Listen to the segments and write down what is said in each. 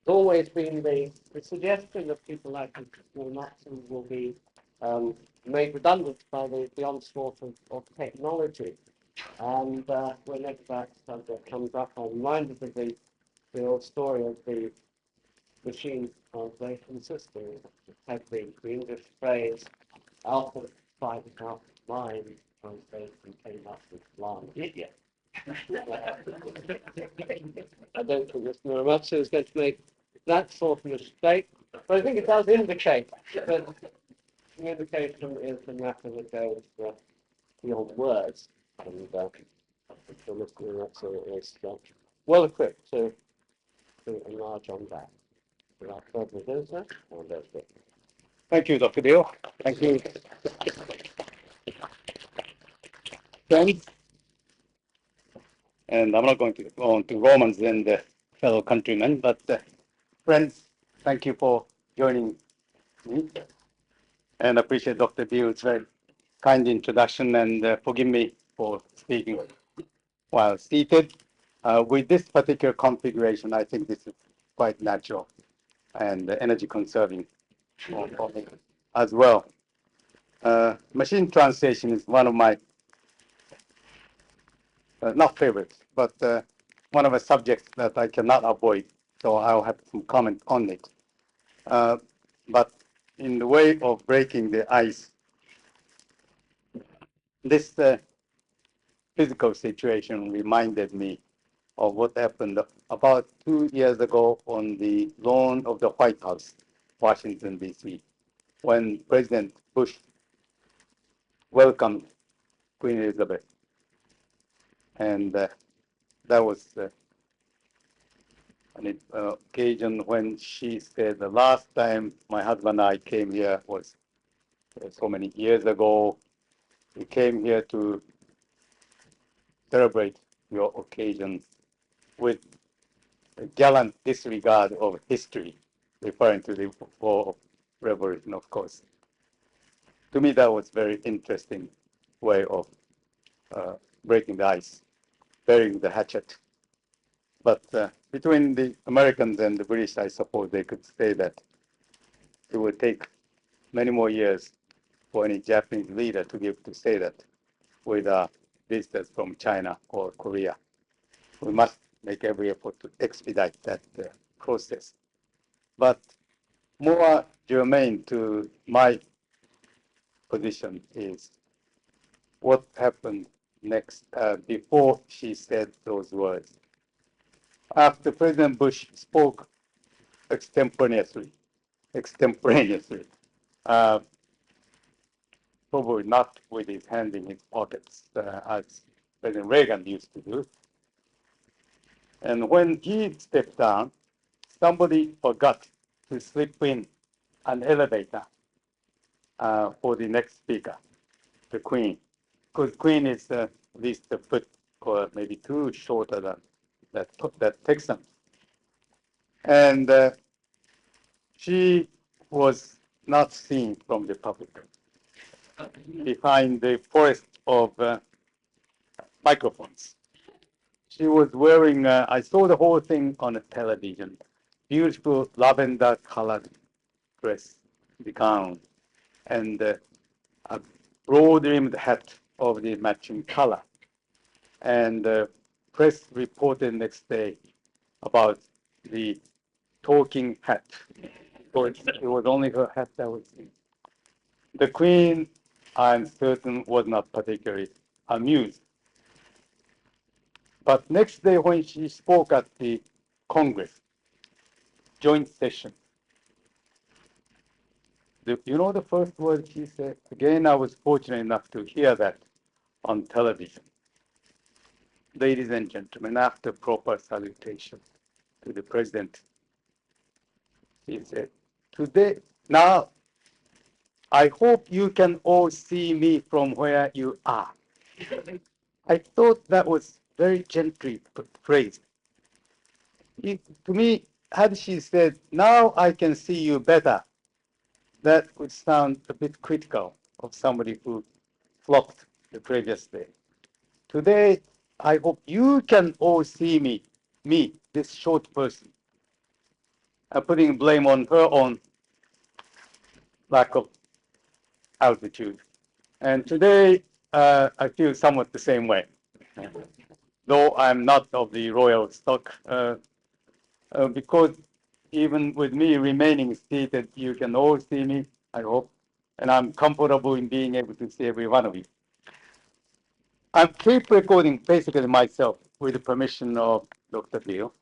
always been the suggestion of people like Masumi will be made redundant by the onslaught of technology. And whenever that subject comes up, I'm reminded of the old story of the machine translation system. It had the English phrase, alpha five out mind translation came up with blind idiot. I don't think Mr. Muramatsu is going to make that sort of mistake, but I think it does indicate that communication is a matter that goes beyond words, and Mr. Muramatsu is well equipped to enlarge on that. Without further ado, sir, and that's it. Thank you, Dr. Dio. Thank you. Friends, and I'm not going to go on to Romans and fellow countrymen, but friends, thank you for joining me. And I appreciate Dr. Dio's very kind introduction, and forgive me for speaking while seated. With this particular configuration, I think this is quite natural and energy conserving for me as well. Machine translation is one of my, not favorites, but one of the subjects that I cannot avoid, so I'll have some comment on it. But in the way of breaking the ice, this physical situation reminded me of what happened about 2 years ago on the lawn of the White House, Washington, D.C., when President Bush welcomed Queen Elizabeth. And that was an occasion when she said, the last time my husband and I came here was so many years ago. We came here to celebrate your occasion with a gallant disregard of history, referring to the War of Revolution, of course. To me, that was very interesting way of breaking the ice, burying the hatchet. But between the Americans and the British, I suppose they could say that it would take many more years for any Japanese leader to be able to say that with visitors from China or Korea. We must make every effort to expedite that process. But more germane to my position is what happened next before she said those words. After President Bush spoke extemporaneously, probably not with his hand in his pockets, as President Reagan used to do. And when he stepped down, somebody forgot to slip in an elevator for the next speaker, the Queen, because Queen is at least a foot or maybe two shorter than that Texan. And she was not seen from the public behind the forest of microphones. She was wearing, I saw the whole thing on a television, beautiful lavender colored dress, the gown, and a broad-rimmed hat of the matching color. And press reported next day about the talking hat. So it was only her hat that was seen. The Queen, I'm certain, was not particularly amused. But next day when she spoke at the Congress joint session, you know the first word she said? Again, I was fortunate enough to hear that on television. Ladies and gentlemen, after proper salutation to the president, he said, today, now, I hope you can all see me from where you are. I thought that was very gently phrased. To me, had she said, now I can see you better, that would sound a bit critical of somebody who flopped the previous day. Today, I hope you can all see me, this short person. putting blame on her own lack of altitude. And today, I feel somewhat the same way. Though I'm not of the royal stock, because even with me remaining seated, you can all see me, I hope, and I'm comfortable in being able to see every one of you. I'm keep recording basically myself with the permission of Dr. Bill.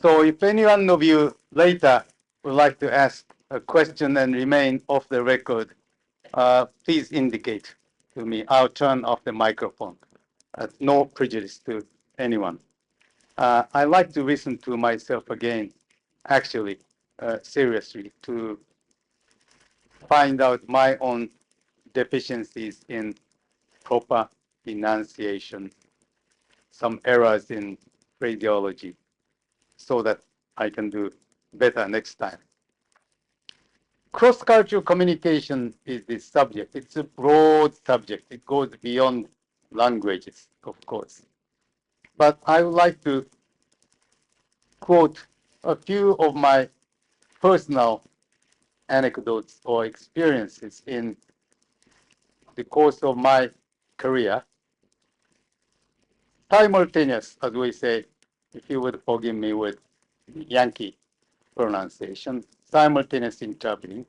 So if any one of you later would like to ask a question and remain off the record, please indicate to me. I'll turn off the microphone. No prejudice to anyone. I like to listen to myself again, actually, seriously, to find out my own deficiencies in proper enunciation, some errors in phraseology, so that I can do better next time. Cross-cultural communication is the subject. It's a broad subject. It goes beyond languages, of course. But I would like to quote a few of my personal anecdotes or experiences in the course of my career. Simultaneous, as we say, if you would forgive me with Yankee pronunciation, simultaneous interpreting,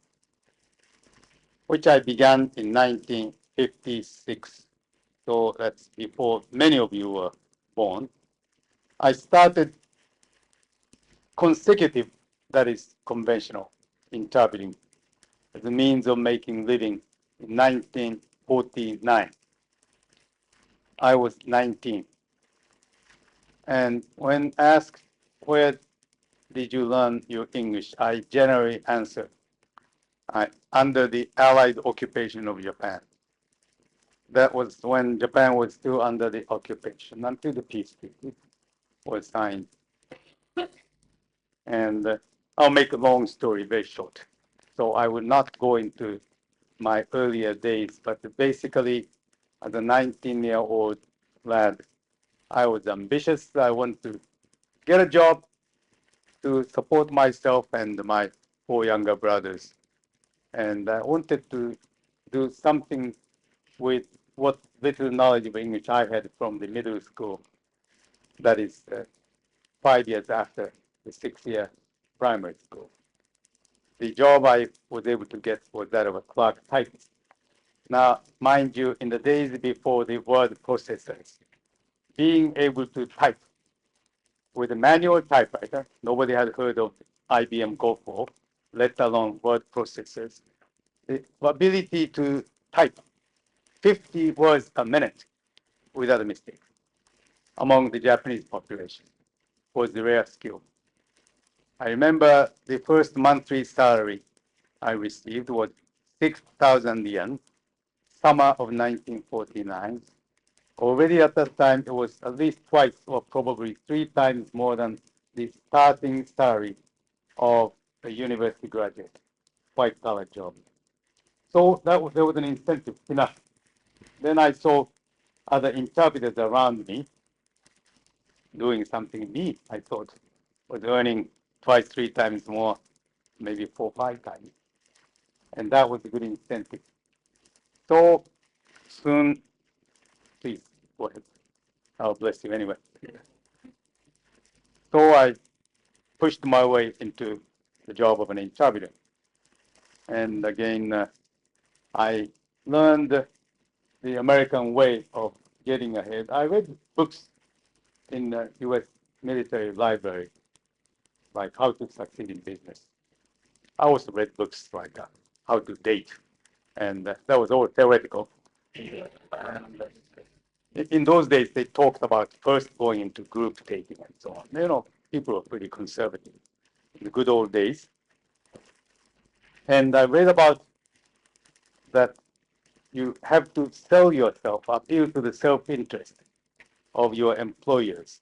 which I began in 1956. So that's before many of you were born. I started consecutive, that is conventional, interpreting as a means of making living in 1949. I was 19. And when asked, where did you learn your English? I generally answer, under the Allied occupation of Japan. That was when Japan was still under the occupation, until the peace treaty was signed. And I'll make a long story very short. So I will not go into my earlier days, but basically, as a 19-year-old lad, I was ambitious. I wanted to get a job to support myself and my 4 younger brothers. And I wanted to do something with what little knowledge of English I had from the middle school. That is 5 years after the 6-year primary school. The job I was able to get was that of a clerk typist. Now, mind you, in the days before the word processors, being able to type with a manual typewriter, nobody had heard of IBM Go4, let alone word processors. The ability to type 50 words a minute without a mistake among the Japanese population was the rare skill. I remember the first monthly salary I received was 6,000 yen, summer of 1949. Already at that time, it was at least twice or probably 3 times more than the starting salary of a university graduate, white-collar job. So there was an incentive enough. Then I saw other interpreters around me doing something me, I thought, was earning 2, 3 times more, maybe 4, 5 times. And that was a good incentive. So soon, please go ahead. I'll bless you anyway. So I pushed my way into the job of an interpreter. And again, I learned the American way of getting ahead. I read books in the US military library, like How to Succeed in Business. I also read books like How to Date, and that was all theoretical. And, in those days, they talked about first going into group dating and so on. You know, people were pretty conservative in the good old days. And I read about that you have to sell yourself, appeal to the self-interest of your employers.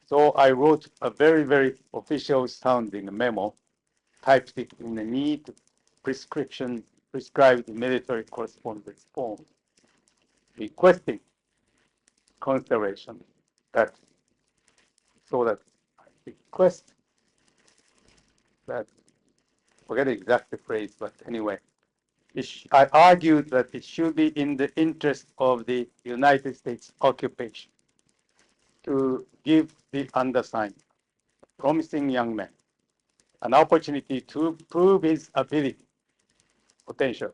So I wrote a very, very official sounding memo, typed it in a neat prescribed military correspondence form, requesting consideration that, so that I request that, forget the exact phrase, but anyway, I argued that it should be in the interest of the United States occupation to give the undersigned, promising young man, an opportunity to prove his ability, potential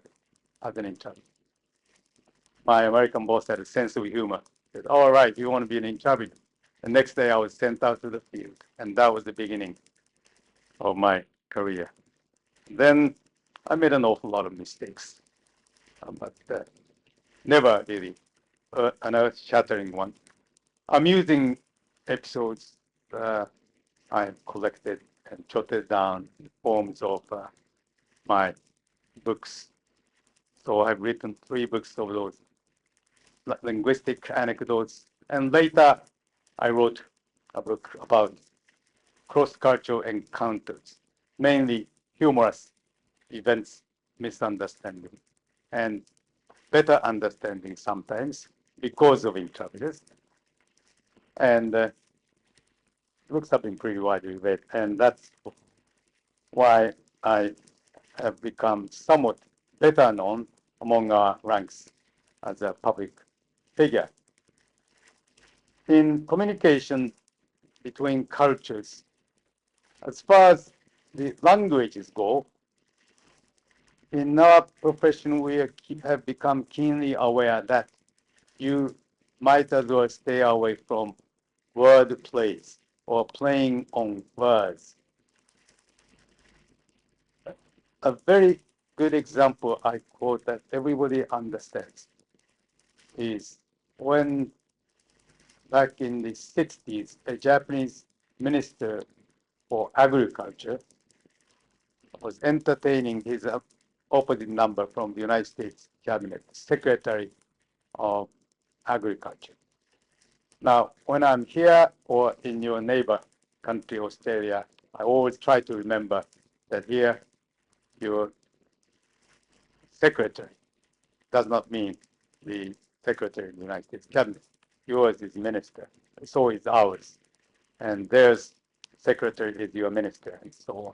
as an interpreter. My American boss had a sense of humor. He said, all right, you want to be an interpreter. The next day I was sent out to the field, and that was the beginning of my career. Then I made an awful lot of mistakes, but never really an earth-shattering one. Amusing episodes I collected and jotted down in forms of my books. So I've written 3 books of those linguistic anecdotes. And later, I wrote a book about cross-cultural encounters, mainly humorous events, misunderstanding, and better understanding sometimes because of interpreters. And books have been pretty widely read, and that's why I have become somewhat better known among our ranks as a public figure. In communication between cultures, as far as the languages go, in our profession, we have become keenly aware that you might as well stay away from word plays or playing on words. A very good example I quote that everybody understands is when back in the 60s, a Japanese minister for agriculture was entertaining his opposite number from the United States cabinet, Secretary of Agriculture. Now, when I'm here or in your neighbor country, Australia, I always try to remember that here your secretary does not mean the Secretary of the United States cabinet. Yours is minister, so is ours. And theirs secretary is your minister, and so on.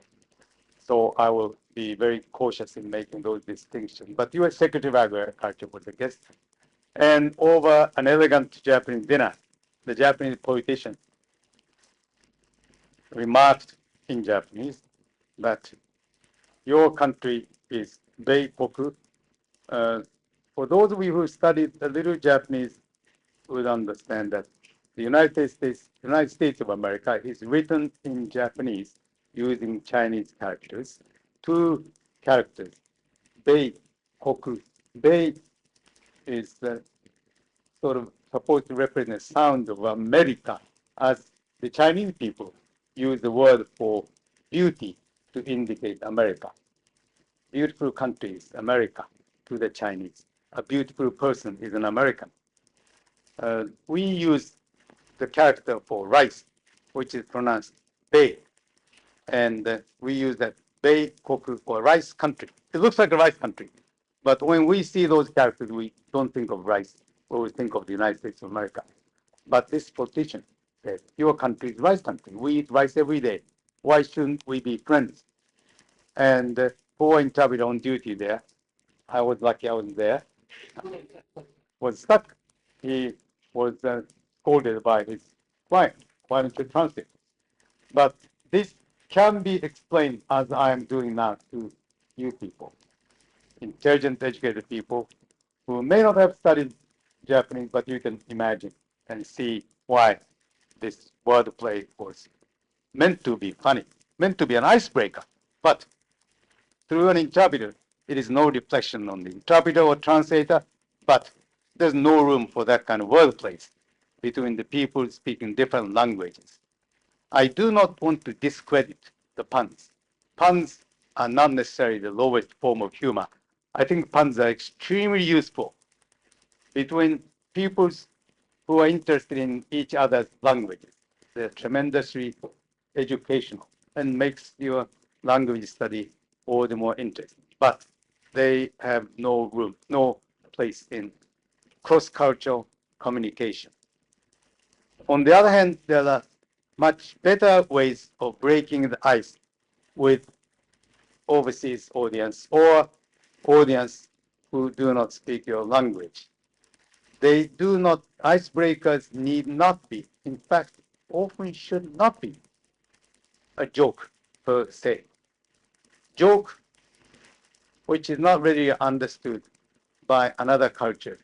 So I will be very cautious in making those distinctions. But U.S. Secretary of Agriculture was a guest. And over an elegant Japanese dinner, the Japanese politician remarked in Japanese that your country is Beikoku. For those of you who studied a little Japanese would understand that the United States of America is written in Japanese using Chinese characters. 2 characters, Bei, Koku. Bei is sort of supposed to represent the sound of America, as the Chinese people use the word for beauty to indicate America. Beautiful country is America to the Chinese. A beautiful person is an American. We use the character for rice, which is pronounced Bei, and we use that Bei Koku for rice country. It looks like a rice country, but when we see those characters, we don't think of rice, we always think of the United States of America. But this politician said, your country is rice country. We eat rice every day. Why shouldn't we be friends? And poor interpreter on duty there, I was lucky I was there, was stuck. He was scolded by his client. Why don't you translate? But this can be explained as I am doing now to you people, intelligent, educated people who may not have studied Japanese, but you can imagine and see why this wordplay was meant to be funny, meant to be an icebreaker. But through an interpreter, it is no reflection on the interpreter or translator, but there's no room for that kind of wordplay between the people speaking different languages. I do not want to discredit the puns. Puns are not necessarily the lowest form of humor. I think puns are extremely useful between peoples who are interested in each other's languages. They're tremendously educational and makes your language study all the more interesting. But they have no room, no place in cross-cultural communication. On the other hand, there are much better ways of breaking the ice with overseas audience or audience who do not speak your language. They do not, icebreakers need not be, in fact, often should not be a joke per se. Joke which is not really understood by another culture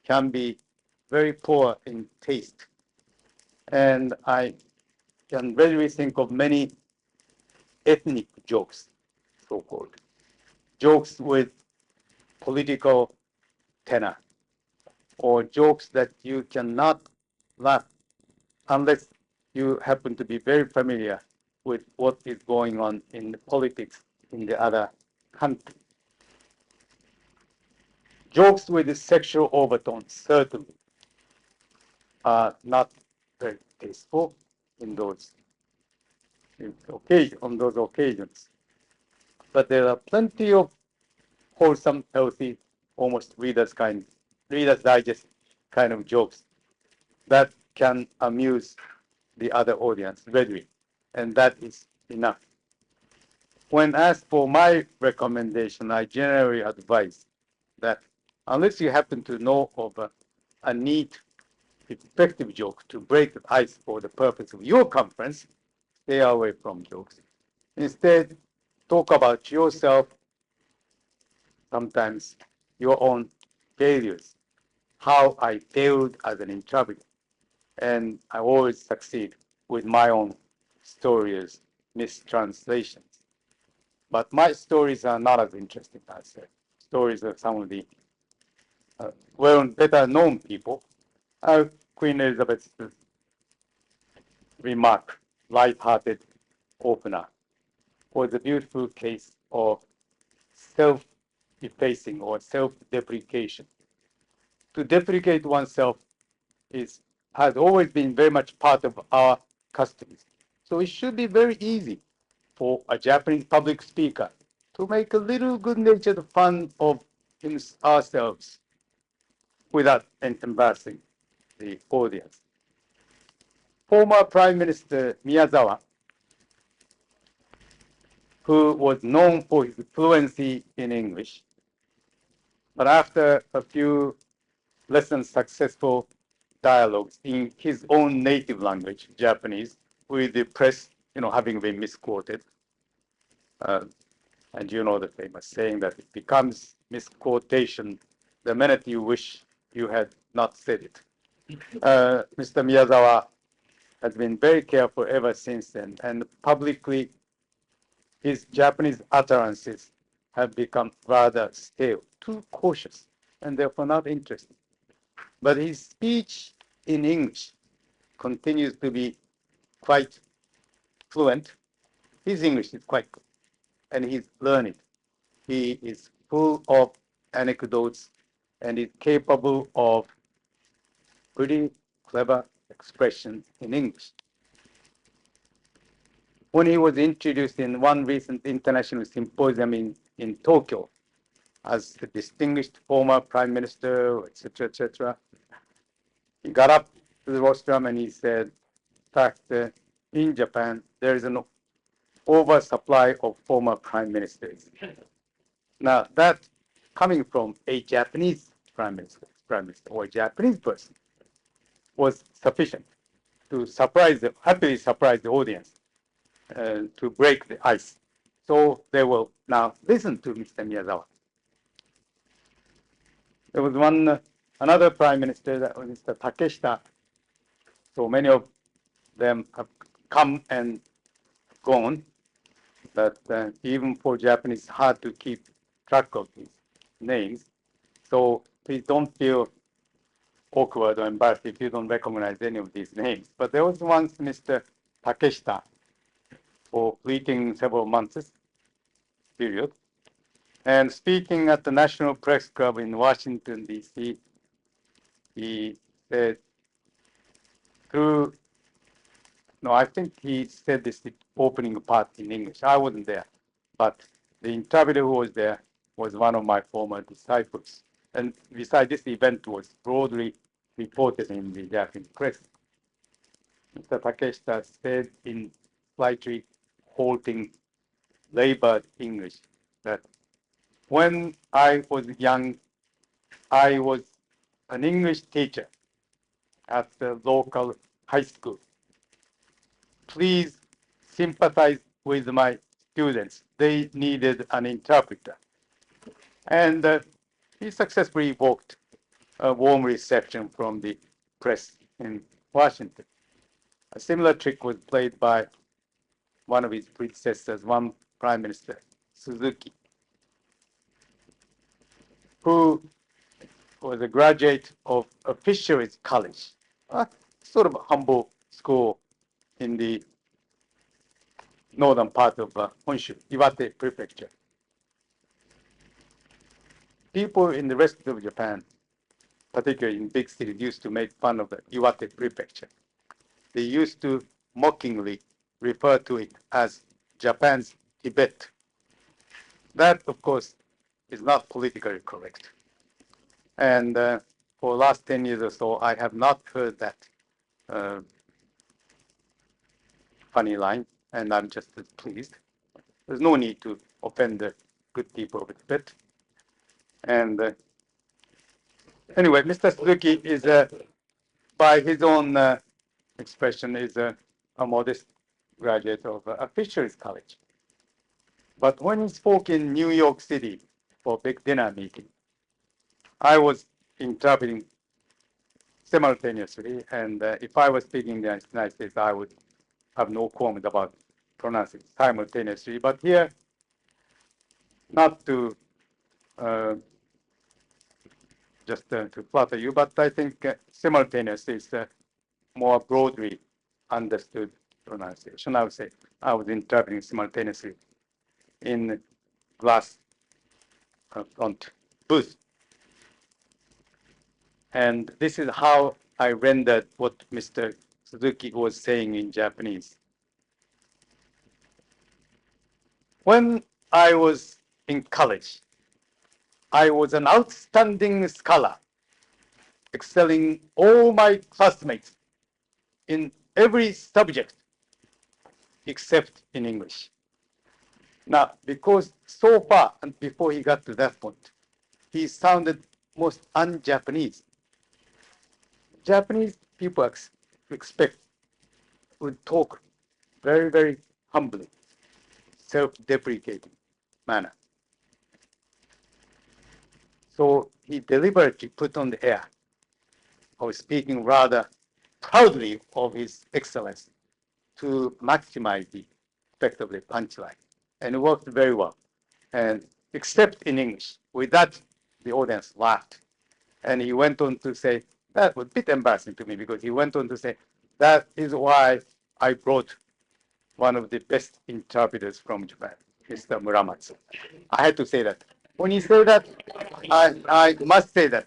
can be very poor in taste. And I can readily think of many ethnic jokes, so-called. Jokes with political tenor, or jokes that you cannot laugh unless you happen to be very familiar with what is going on in the politics in the other country. Jokes with sexual overtones certainly are not very tasteful on those occasions. But there are plenty of wholesome, healthy, almost Reader's Digest kind of jokes that can amuse the other audience readily, and that is enough. When asked for my recommendation, I generally advise that unless you happen to know of a neat, effective joke to break the ice for the purpose of your conference, stay away from jokes. Instead, talk about yourself, sometimes your own failures, how I failed as an interpreter. And I always succeed with my own stories, mistranslations. But my stories are not as interesting as stories of some of the better known people. Queen Elizabeth's remark, light-hearted opener, was a beautiful case of self-effacing or self-deprecation. To deprecate oneself has always been very much part of our customs. So it should be very easy for a Japanese public speaker to make a little good-natured fun of ourselves without embarrassing the audience. Former Prime Minister Miyazawa, who was known for his fluency in English, but after a few less than successful dialogues in his own native language, Japanese, with the press, having been misquoted. And you know the famous saying that it becomes misquotation the minute you wish you had not said it. Mr. Miyazawa has been very careful ever since then, and publicly his Japanese utterances have become rather stale, too cautious, and therefore not interesting. But his speech in English continues to be quite fluent. His English is quite good, and he's learning. He is full of anecdotes and is capable of pretty clever expressions in English. When he was introduced in one recent international symposium in Tokyo as the distinguished former prime minister, etc., he got up to the rostrum and he said, in fact, in Japan, there is an oversupply of former prime ministers. Now, that coming from a Japanese prime minister or a Japanese person was sufficient to happily surprise the audience, to break the ice. So they will now listen to Mr. Miyazawa. There was another prime minister, that was Mr. Takeshita. So many of them have come and gone, that even for Japanese, it's hard to keep track of these names. So please don't feel awkward or embarrassed if you don't recognize any of these names. But there was once Mr. Takeshita for fleeting several months period. And speaking at the National Press Club in Washington, D.C., he said I think he said this opening part in English. I wasn't there, but the interpreter who was there was one of my former disciples. And besides, this event was broadly reported in the Japanese press. Mr. Takeshita said in slightly halting labored English. That when I was young, I was an English teacher at the local high school. Please sympathize with my students. They needed an interpreter. And he successfully evoked a warm reception from the press in Washington. A similar trick was played by one of his predecessors, one Prime Minister, Suzuki, who was a graduate of a fisheries college, a sort of humble school in the northern part of Honshu, Iwate Prefecture. People in the rest of Japan, particularly in big cities, used to make fun of the Iwate Prefecture. They used to mockingly refer to it as Japan's Tibet. That, of course, is not politically correct. And for the last 10 years or so, I have not heard that funny line, and I'm just pleased. There's no need to offend the good people of Tibet. And anyway, Mr. Suzuki is, by his own expression, is a modest graduate of a fisheries college. But when he spoke in New York City for a big dinner meeting, I was interpreting simultaneously, and if I was speaking in the United States, I would have no comment about pronouncing simultaneously. But here, not to just to flatter you, but I think simultaneous is more broadly understood pronunciation. I would say I was interpreting simultaneously in glass front booth. And this is how I rendered what Mr. Suzuki was saying in Japanese. When I was in college, I was an outstanding scholar, excelling all my classmates in every subject except in English. Now, because so far, and before he got to that point, he sounded most un-Japanese. Japanese people expect would talk very, very humbly, self-deprecating manner. So he deliberately put on the air of speaking rather proudly of his excellence to maximize the effect of the punchline. And it worked very well. And except in English. With that, the audience laughed. And he went on to say, that was a bit embarrassing to me because he went on to say, that is why I brought one of the best interpreters from Japan, Mr. Muramatsu. I had to say that. When he said that, I must say that.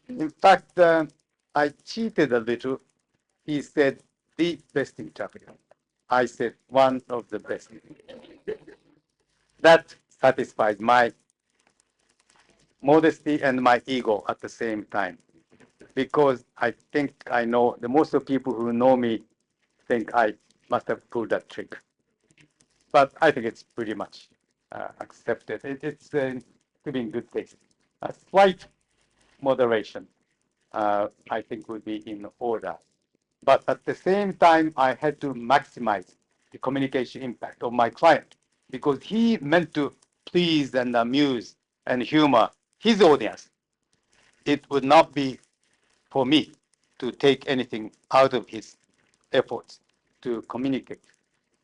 In fact, I cheated a little. He said, the best interpreter. I said, one of the best. That satisfies my modesty and my ego at the same time. Because I think I know, the most of the people who know me think I must have pulled that trick. But I think it's pretty much accepted. It's to be in good taste. A slight moderation, I think, would be in order. But at the same time, I had to maximize the communication impact of my client because he meant to please and amuse and humor his audience. It would not be for me to take anything out of his efforts to communicate.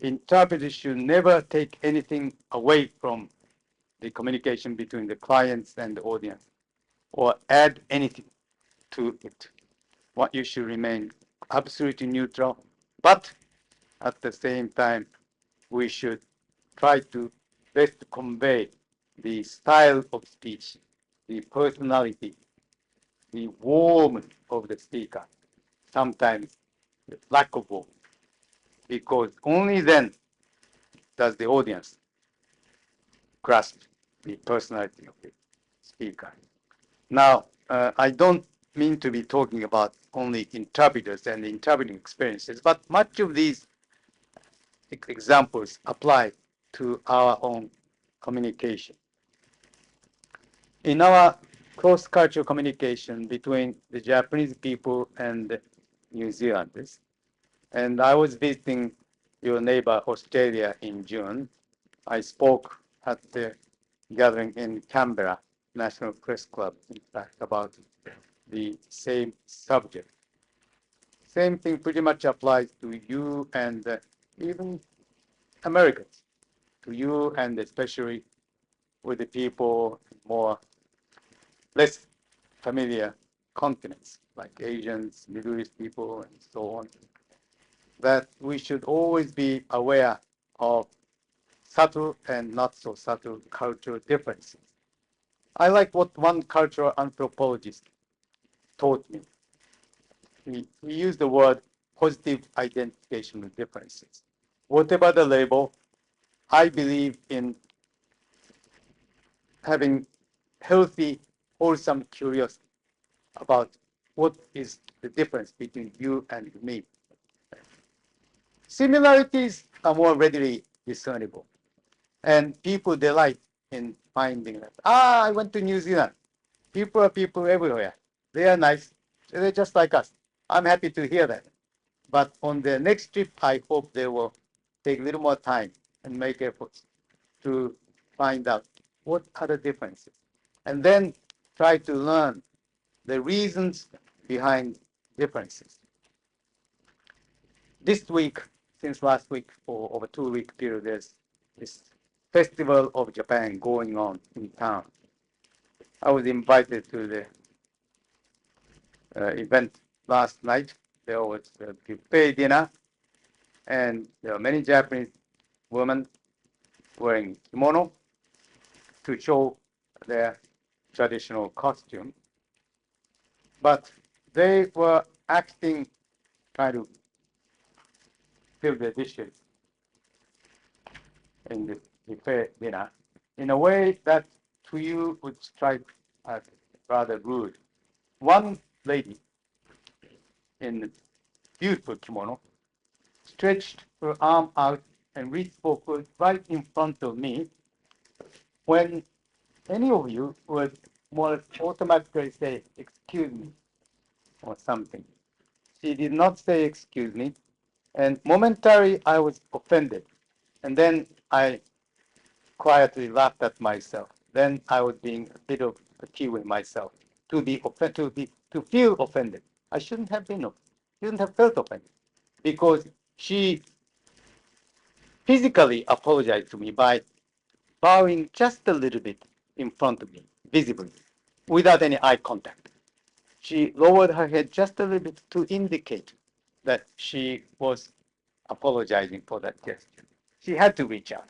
Interpreters should never take anything away from the communication between the clients and the audience or add anything to it. What you should remain absolutely neutral, but at the same time, we should try to best convey the style of speech, the personality, the warmth of the speaker, sometimes the lack of warmth, because only then does the audience grasp the personality of the speaker. Now, I don't mean to be talking about only interpreters and interpreting experiences, but much of these examples apply to our own communication. In our cross-cultural communication between the Japanese people and the New Zealanders, and I was visiting your neighbor Australia in June. I spoke at the gathering in Canberra, National Press Club, in fact, about the same subject. Same thing pretty much applies to you and even Americans, to you and especially with the people more less familiar continents like Asians, Middle East people, and so on, that we should always be aware of subtle and not so subtle cultural differences. I like what one cultural anthropologist taught me. He used the word positive identification of differences. Whatever the label, I believe in having healthy, wholesome curiosity about what is the difference between you and me. Similarities are more readily discernible, and people delight in finding that. I went to New Zealand. People are people everywhere. They are nice. They're just like us. I'm happy to hear that. But on their next trip, I hope they will take a little more time and make efforts to find out what are the differences, and then try to learn the reasons behind differences. This week, since last week, for over 2 week period, there's this Festival of Japan going on in town. I was invited to the event last night. There was a buffet dinner, and there were many Japanese women wearing kimono to show their traditional costume. But they were acting, trying to fill their dishes in the buffet dinner in a way that to you would strike as rather rude. One lady in beautiful kimono stretched her arm out and reached for food right in front of me, when any of you would more automatically say, "Excuse me," or something. She did not say, "Excuse me," and momentarily I was offended. And then I quietly laughed at myself. Then I was being a bit of a kiwi myself, to feel offended. I shouldn't have felt offended, because she physically apologized to me by bowing just a little bit in front of me, visibly, without any eye contact. She lowered her head just a little bit to indicate that she was apologizing for that gesture. She had to reach out.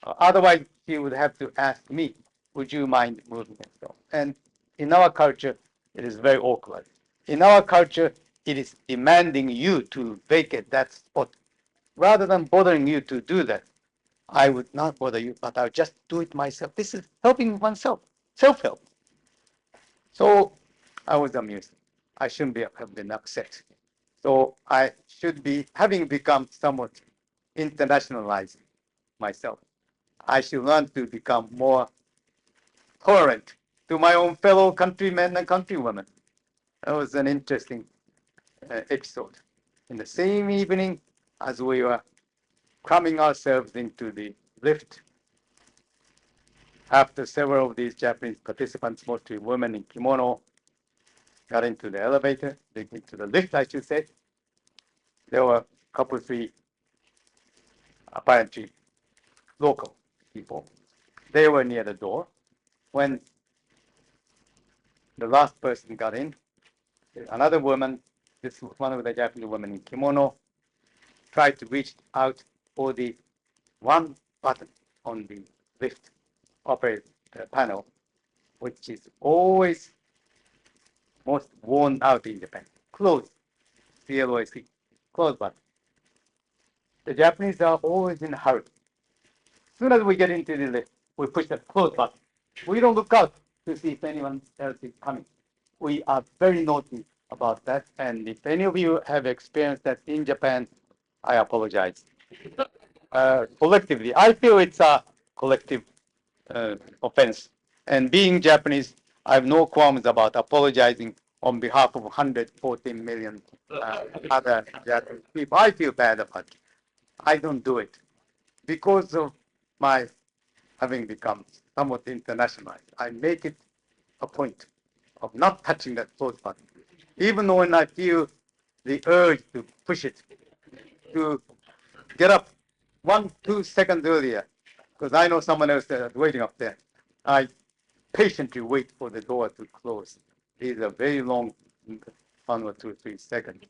Otherwise, she would have to ask me, "Would you mind moving?" And so on. And in our culture, it is very awkward. In our culture, it is demanding you to vacate that spot. Rather than bothering you to do that, I would not bother you, but I'll just do it myself. This is helping oneself, self-help. So I was amused. I shouldn't have been upset. So I should be, having become somewhat internationalized myself, I should learn to become more tolerant to my own fellow countrymen and countrywomen. That was an interesting episode. In the same evening, as we were cramming ourselves into the lift, after several of these Japanese participants, mostly women in kimono, got into the elevator, into the lift, I should say, there were a couple, three apparently local people. They were near the door. When the last person got in, another woman, this was one of the Japanese women in kimono, tried to reach out for the one button on the lift operator panel, which is always most worn out in Japan. Close, CLOC, close button. The Japanese are always in a hurry. As soon as we get into the lift, we push the close button. We don't look out to see if anyone else is coming. We are very naughty about that. And if any of you have experienced that in Japan, I apologize. collectively. I feel it's a collective offense. And being Japanese, I have no qualms about apologizing on behalf of 114 million other Japanese people. I feel bad about it. I don't do it because of my having become somewhat internationalized. I make it a point of not touching that close button, even when I feel the urge to push it, to get up 1-2 seconds earlier, because I know someone else is waiting up there. I patiently wait for the door to close. It is a very long 1 or 2 or 3 seconds.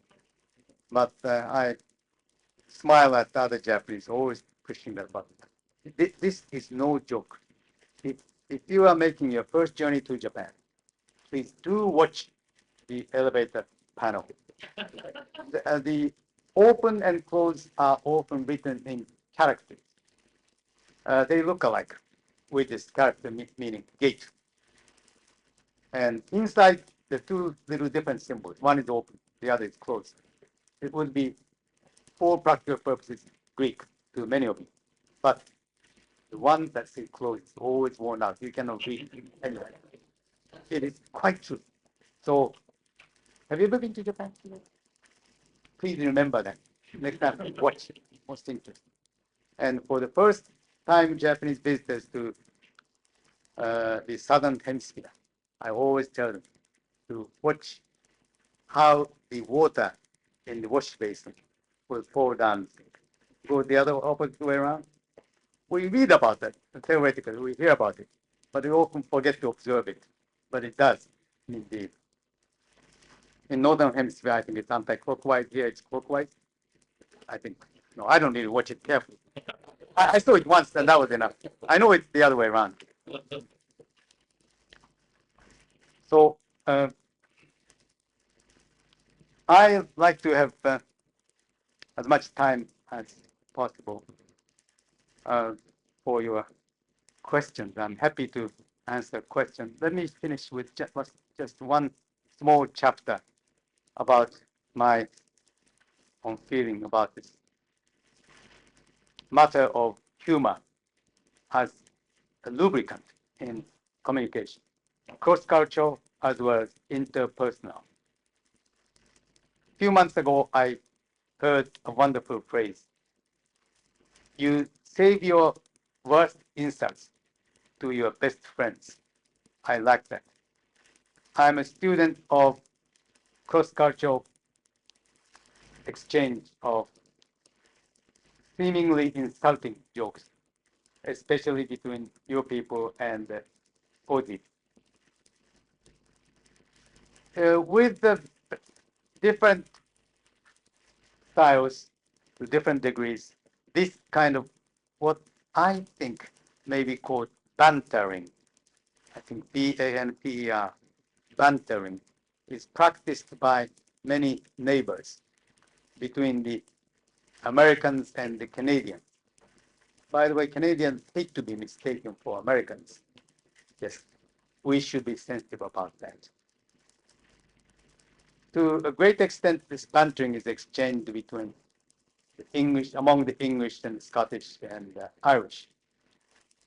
But I smile at the other Japanese, always pushing that button. This is no joke. If you are making your first journey to Japan, please do watch the elevator panel. The open and close are often written in characters. They look alike with this character meaning gate. And inside the two little different symbols, one is open, the other is closed. It would be, for practical purposes, Greek to many of you. But the one that says closed is always worn out. You cannot read it anyway. It is quite true. So, have you ever been to Japan? Please remember that. Next time, watch it. Most interesting. And for the first time Japanese visitors to the southern hemisphere, I always tell them to watch how the water in the wash basin will fall down. Go the other opposite way around. We read about that theoretically, we hear about it, but we often forget to observe it. But it does, indeed. In northern hemisphere, I think it's anti-clockwise. Here it's clockwise. I think, no, I don't need to watch it carefully. I saw it once and that was enough. I know it's the other way around. So I like to have as much time as possible for your questions. I'm happy to answer questions. Let me finish with just one small chapter about my own feeling about this matter of humor as a lubricant in communication, cross-cultural as well as interpersonal. A few months ago, I heard a wonderful phrase. You save your worst insults to your best friends. I like that. I'm a student of cross-cultural exchange of seemingly insulting jokes, especially between your people and Aussie. With the different styles to different degrees, this kind of what I think may be called bantering, I think B-A-N-T-E-R, bantering, is practiced by many neighbors between the Americans and the Canadians. By the way, Canadians hate to be mistaken for Americans. Yes, we should be sensitive about that. To a great extent, this bantering is exchanged between the English, among the English and Scottish and Irish.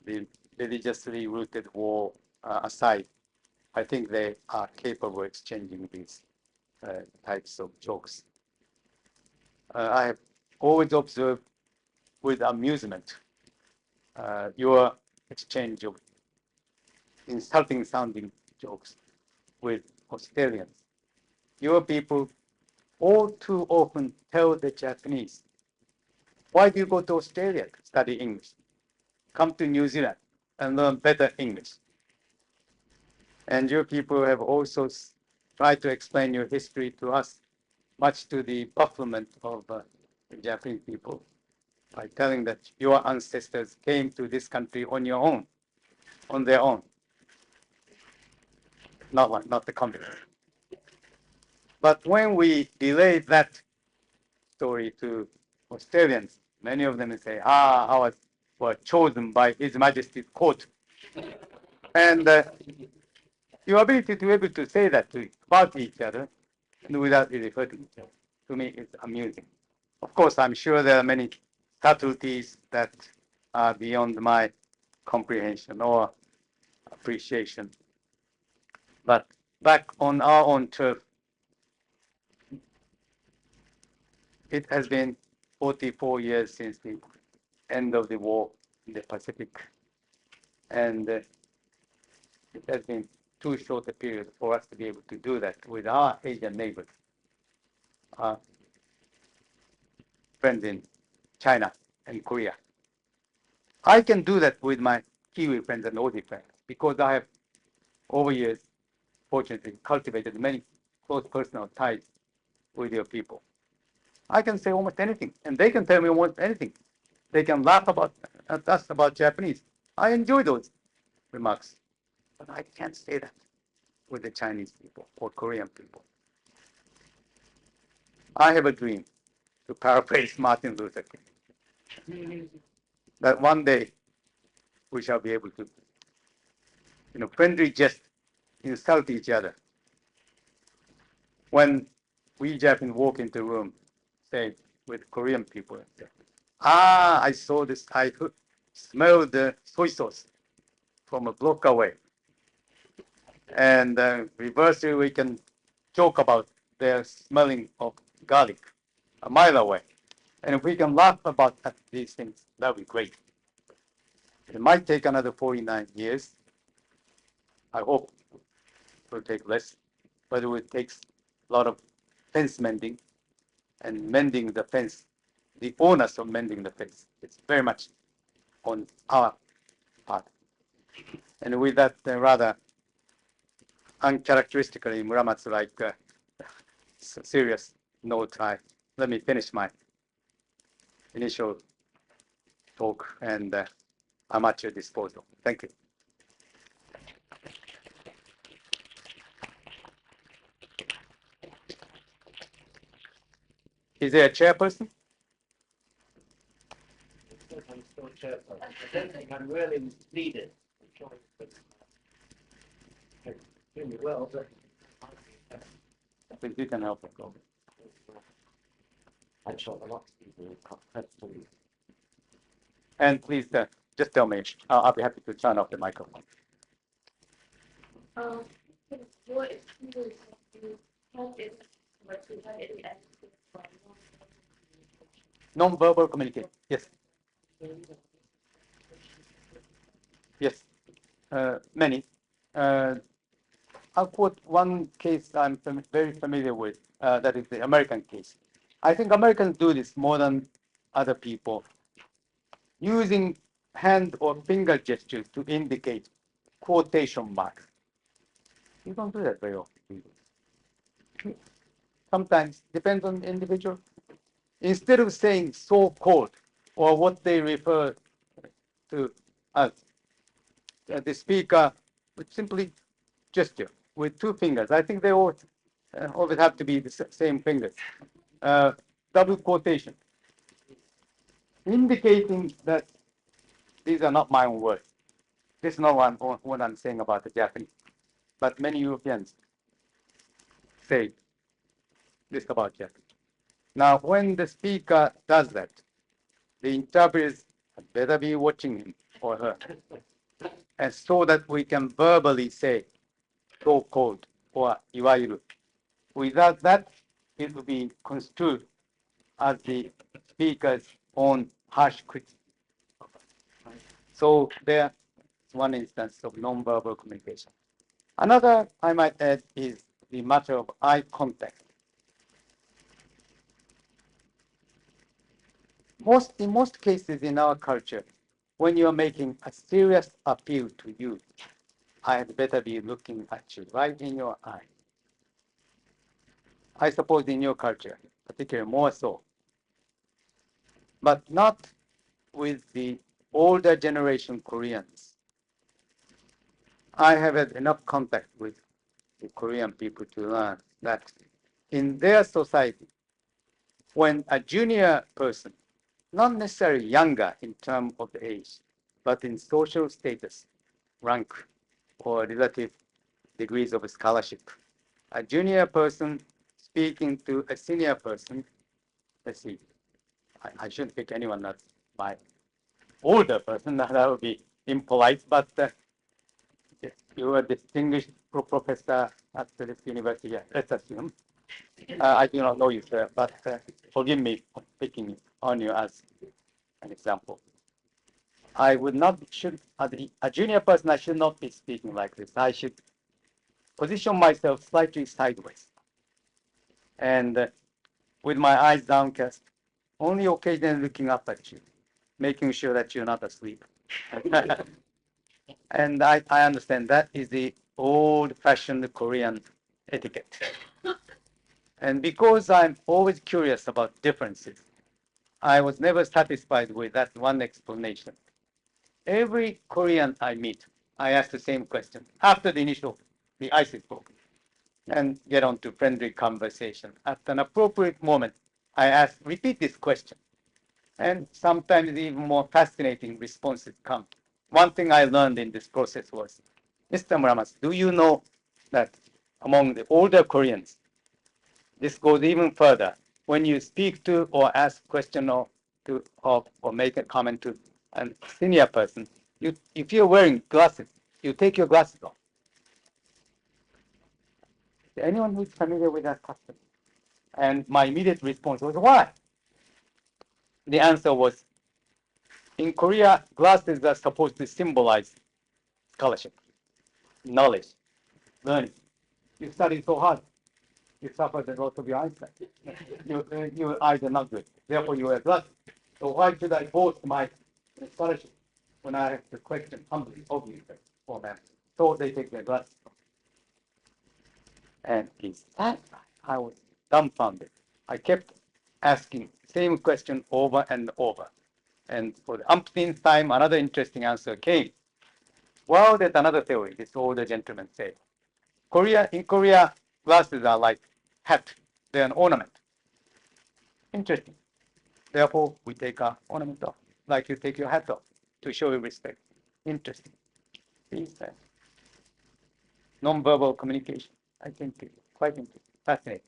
The religiously rooted war aside, I think they are capable of exchanging these types of jokes. I have always observed with amusement your exchange of insulting sounding jokes with Australians. Your people all too often tell the Japanese, why do you go to Australia to study English? Come to New Zealand and learn better English. And your people have also tried to explain your history to us, much to the bafflement of the Japanese people, by telling that your ancestors came to this country on your own, on their own. Not the communists. But when we relay that story to Australians, many of them say, ours were chosen by His Majesty's court. And your ability to be able to say that about each other without really hurting each other, to me, is amusing. Of course, I'm sure there are many subtleties that are beyond my comprehension or appreciation. But back on our own turf, it has been 44 years since the end of the war in the Pacific. And it has been too short a period for us to be able to do that with our Asian neighbors, our friends in China and Korea. I can do that with my Kiwi friends and Aussie friends because I have, over years, fortunately, cultivated many close personal ties with your people. I can say almost anything, and they can tell me almost anything. They can laugh at us about Japanese. I enjoy those remarks, but I can't say that with the Chinese people or Korean people. I have a dream, to paraphrase Martin Luther King, that one day we shall be able to, friendly just insult each other. When we Japanese walk into a room, say with Korean people, say, I saw this, I smelled the soy sauce from a block away. And reversely, we can joke about their smelling of garlic a mile away. And if we can laugh about these things, that would be great. It might take another 49 years. I hope it will take less, but it will take a lot of fence mending and mending the fence, the onus of mending the fence. It's very much on our part. And with that rather uncharacteristically Muramatsu-like serious note, let me finish my initial talk, and I'm at your disposal. Thank you. Is there a chairperson? I'm still chairperson. I don't think I'm really needed. Really well, but I think you can help. I'm sure a lot of people have to. And please just tell me. I'll be happy to turn off the microphone. What experience have you had in what you had in Non-verbal communication. Yes. Yes. Many. I'll quote one case I'm very familiar with. That is the American case. I think Americans do this more than other people, using hand or finger gestures to indicate quotation marks. You don't do that very often. Sometimes, depends on the individual. Instead of saying so-called or what they refer to as, the speaker would simply gesture with two fingers. I think they always have to be the same fingers. Double quotation, indicating that these are not my own words. This is not what I'm saying about the Japanese, but many Europeans say this about Japanese. Now, when the speaker does that, the interpreters better be watching him or her, and so that we can verbally say so-called or iwairu. Without that, it will be construed as the speaker's own harsh criticism. So there's one instance of non-verbal communication. Another I might add is the matter of eye contact. In most cases in our culture, when you're making a serious appeal to you, I had better be looking at you right in your eye. I suppose in your culture, particularly more so, but not with the older generation Koreans. I have had enough contact with the Korean people to learn that in their society, when a junior person, not necessarily younger in terms of the age, but in social status, rank, or relative degrees of scholarship, a junior person speaking to a senior person, let's see, I shouldn't pick anyone that's my older person, that would be impolite, but you are a distinguished professor at this university, let's assume. I do not know you, sir, but forgive me for picking on you as an example. I would not, as a junior person, I should not be speaking like this. I should position myself slightly sideways and with my eyes downcast, only occasionally looking up at you, making sure that you're not asleep. And I understand that is the old-fashioned Korean etiquette. And because I'm always curious about differences, I was never satisfied with that one explanation. Every Korean I meet, I ask the same question after the ISIS book, and get on to friendly conversation. At an appropriate moment, I repeat this question, and sometimes even more fascinating responses come. One thing I learned in this process was, Mr. Muramas, do you know that among the older Koreans, this goes even further. When you speak to or ask a question or make a comment to a senior person, if you're wearing glasses, you take your glasses off. Anyone who's familiar with that custom? And my immediate response was, why? The answer was, in Korea, glasses are supposed to symbolize scholarship, knowledge, learning. You study so hard, you suffer the loss of your eyesight. Your eyes are not good. Therefore, you wear glasses. So why should I boast my scholarship when I have the question humbly of you for them? So they take their glasses off. And I was dumbfounded. I kept asking the same question over and over. And for the umpteenth time, another interesting answer came. Well, there's another theory, this older gentleman said. In Korea, glasses are like hat. They're an ornament. Interesting. Therefore, we take our ornament off, like you take your hat off to show your respect. Interesting. These non-verbal communication, I think, is quite interesting, fascinating.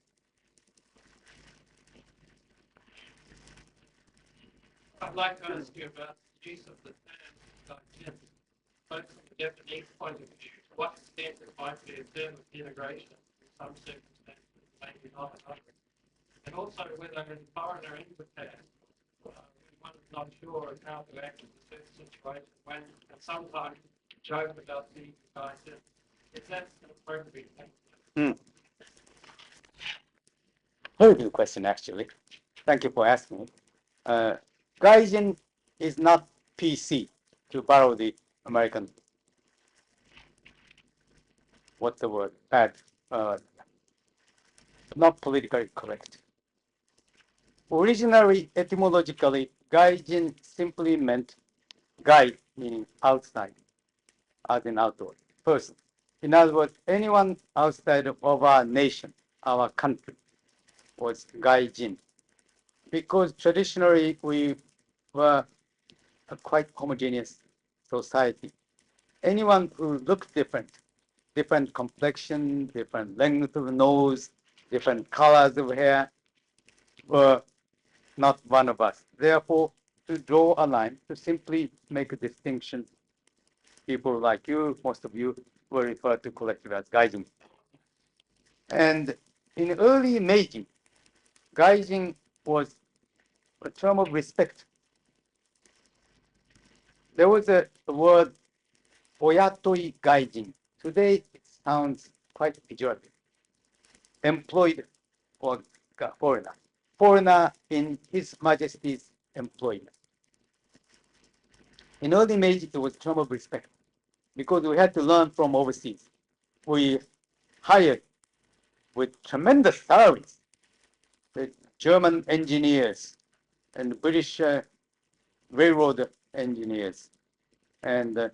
I'd like to ask you about the use of the term digest, both from the Japanese point of view, to what extent it might be a term of integration in some circumstances, maybe not in others, and also whether in foreigner in Japan, one is not sure of how to act in a certain situation when, and sometimes joke about the digest. Is that an appropriate thing? Very good question, actually. Thank you for asking it. Gaijin is not PC, to borrow the American, what's the word, bad, not politically correct. Originally, etymologically, Gaijin simply meant gai, meaning outside, as in outdoor, person. In other words, anyone outside of our nation, our country, was Gaijin. Because traditionally we were a quite homogeneous society. Anyone who looked different complexion, different length of nose, different colors of hair, were not one of us. Therefore, to draw a line, to simply make a distinction, people like you, most of you, were referred to collectively as gaijin. And in early Meiji, gaijin was a term of respect. There was a word, oyatoi gaijin. Today, it sounds quite pejorative. Employed or foreigner. Foreigner in His Majesty's employment. In early Meiji, it was a term of respect because we had to learn from overseas. We hired with tremendous salaries the German engineers and British railroad engineers and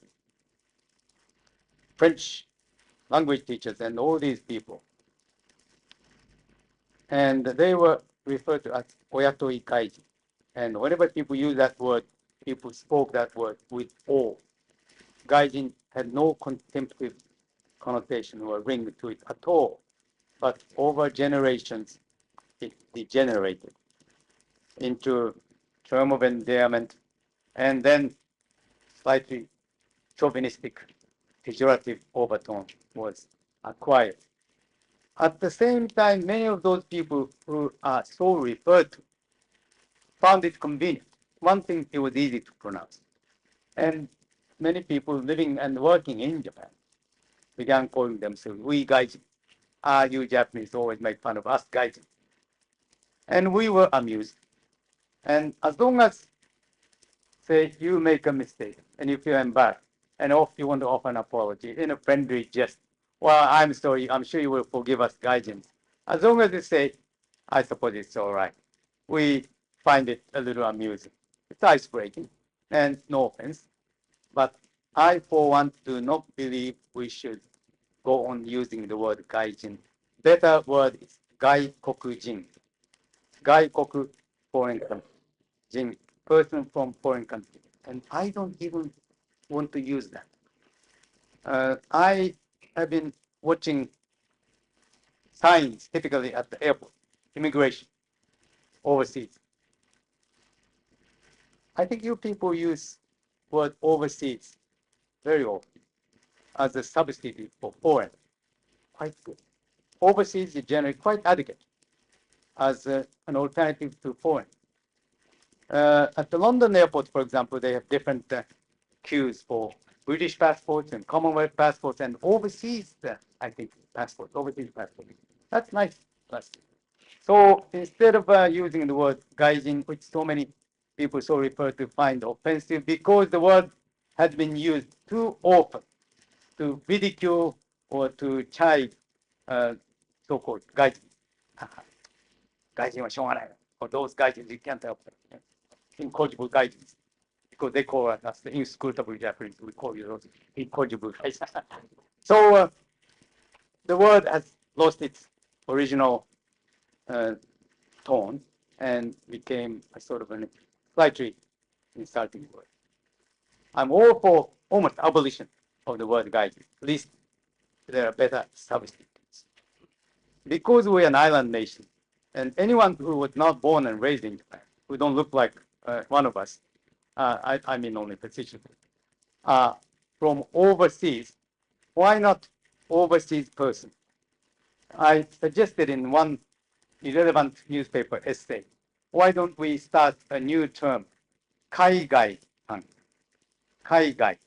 French language teachers and all these people. And they were referred to as oyatoi gaijin. And whenever people use that word, people spoke that word with awe. Gaijin had no contemplative connotation or ring to it at all. But over generations, it degenerated into term of endearment and then slightly chauvinistic, pejorative overtone was acquired. At the same time, many of those people who are so referred to found it convenient. One thing, it was easy to pronounce. And many people living and working in Japan began calling themselves we gaijin. You Japanese always make fun of us gaijin. And we were amused. And as long as, say, you make a mistake and you feel embarrassed, and if you want to offer an apology in a friendly jest, well, I'm sorry, I'm sure you will forgive us gaijins. As long as you say, I suppose it's all right, we find it a little amusing. It's ice-breaking, and no offense, but I, for one, do not believe we should go on using the word gaijin. Better word is gaikokujin. Gaikoku, foreign country. Jin, person from foreign country. And I don't even want to use that. I have been watching signs typically at the airport, immigration, overseas. I think you people use word overseas very often as a substitute for foreign. Quite good. Overseas is generally quite adequate as an alternative to foreign. At the London airport, for example, they have different queues for British passports and Commonwealth passports and overseas, I think, passports, overseas passports. That's nice. So instead of using the word gaijin, which so many people so refer to find offensive, because the word has been used too often to ridicule or to chide so-called gaijin. Gaijin はしょうがない. Or those gaijins, you can't help them. Incorrigible gaijins. Because they call us the inscrutable Japanese. We call you those incorrigible gaijins. So the word has lost its original tone and became a sort of a slightly insulting word. I'm all for almost abolition of the word gaijin. At least there are better substitutes. Because we're an island nation, and anyone who was not born and raised in Japan, who don't look like one of us, I mean only facetiously, from overseas, why not overseas person? I suggested in one irrelevant newspaper essay, why don't we start a new term, 海外さん. 海外.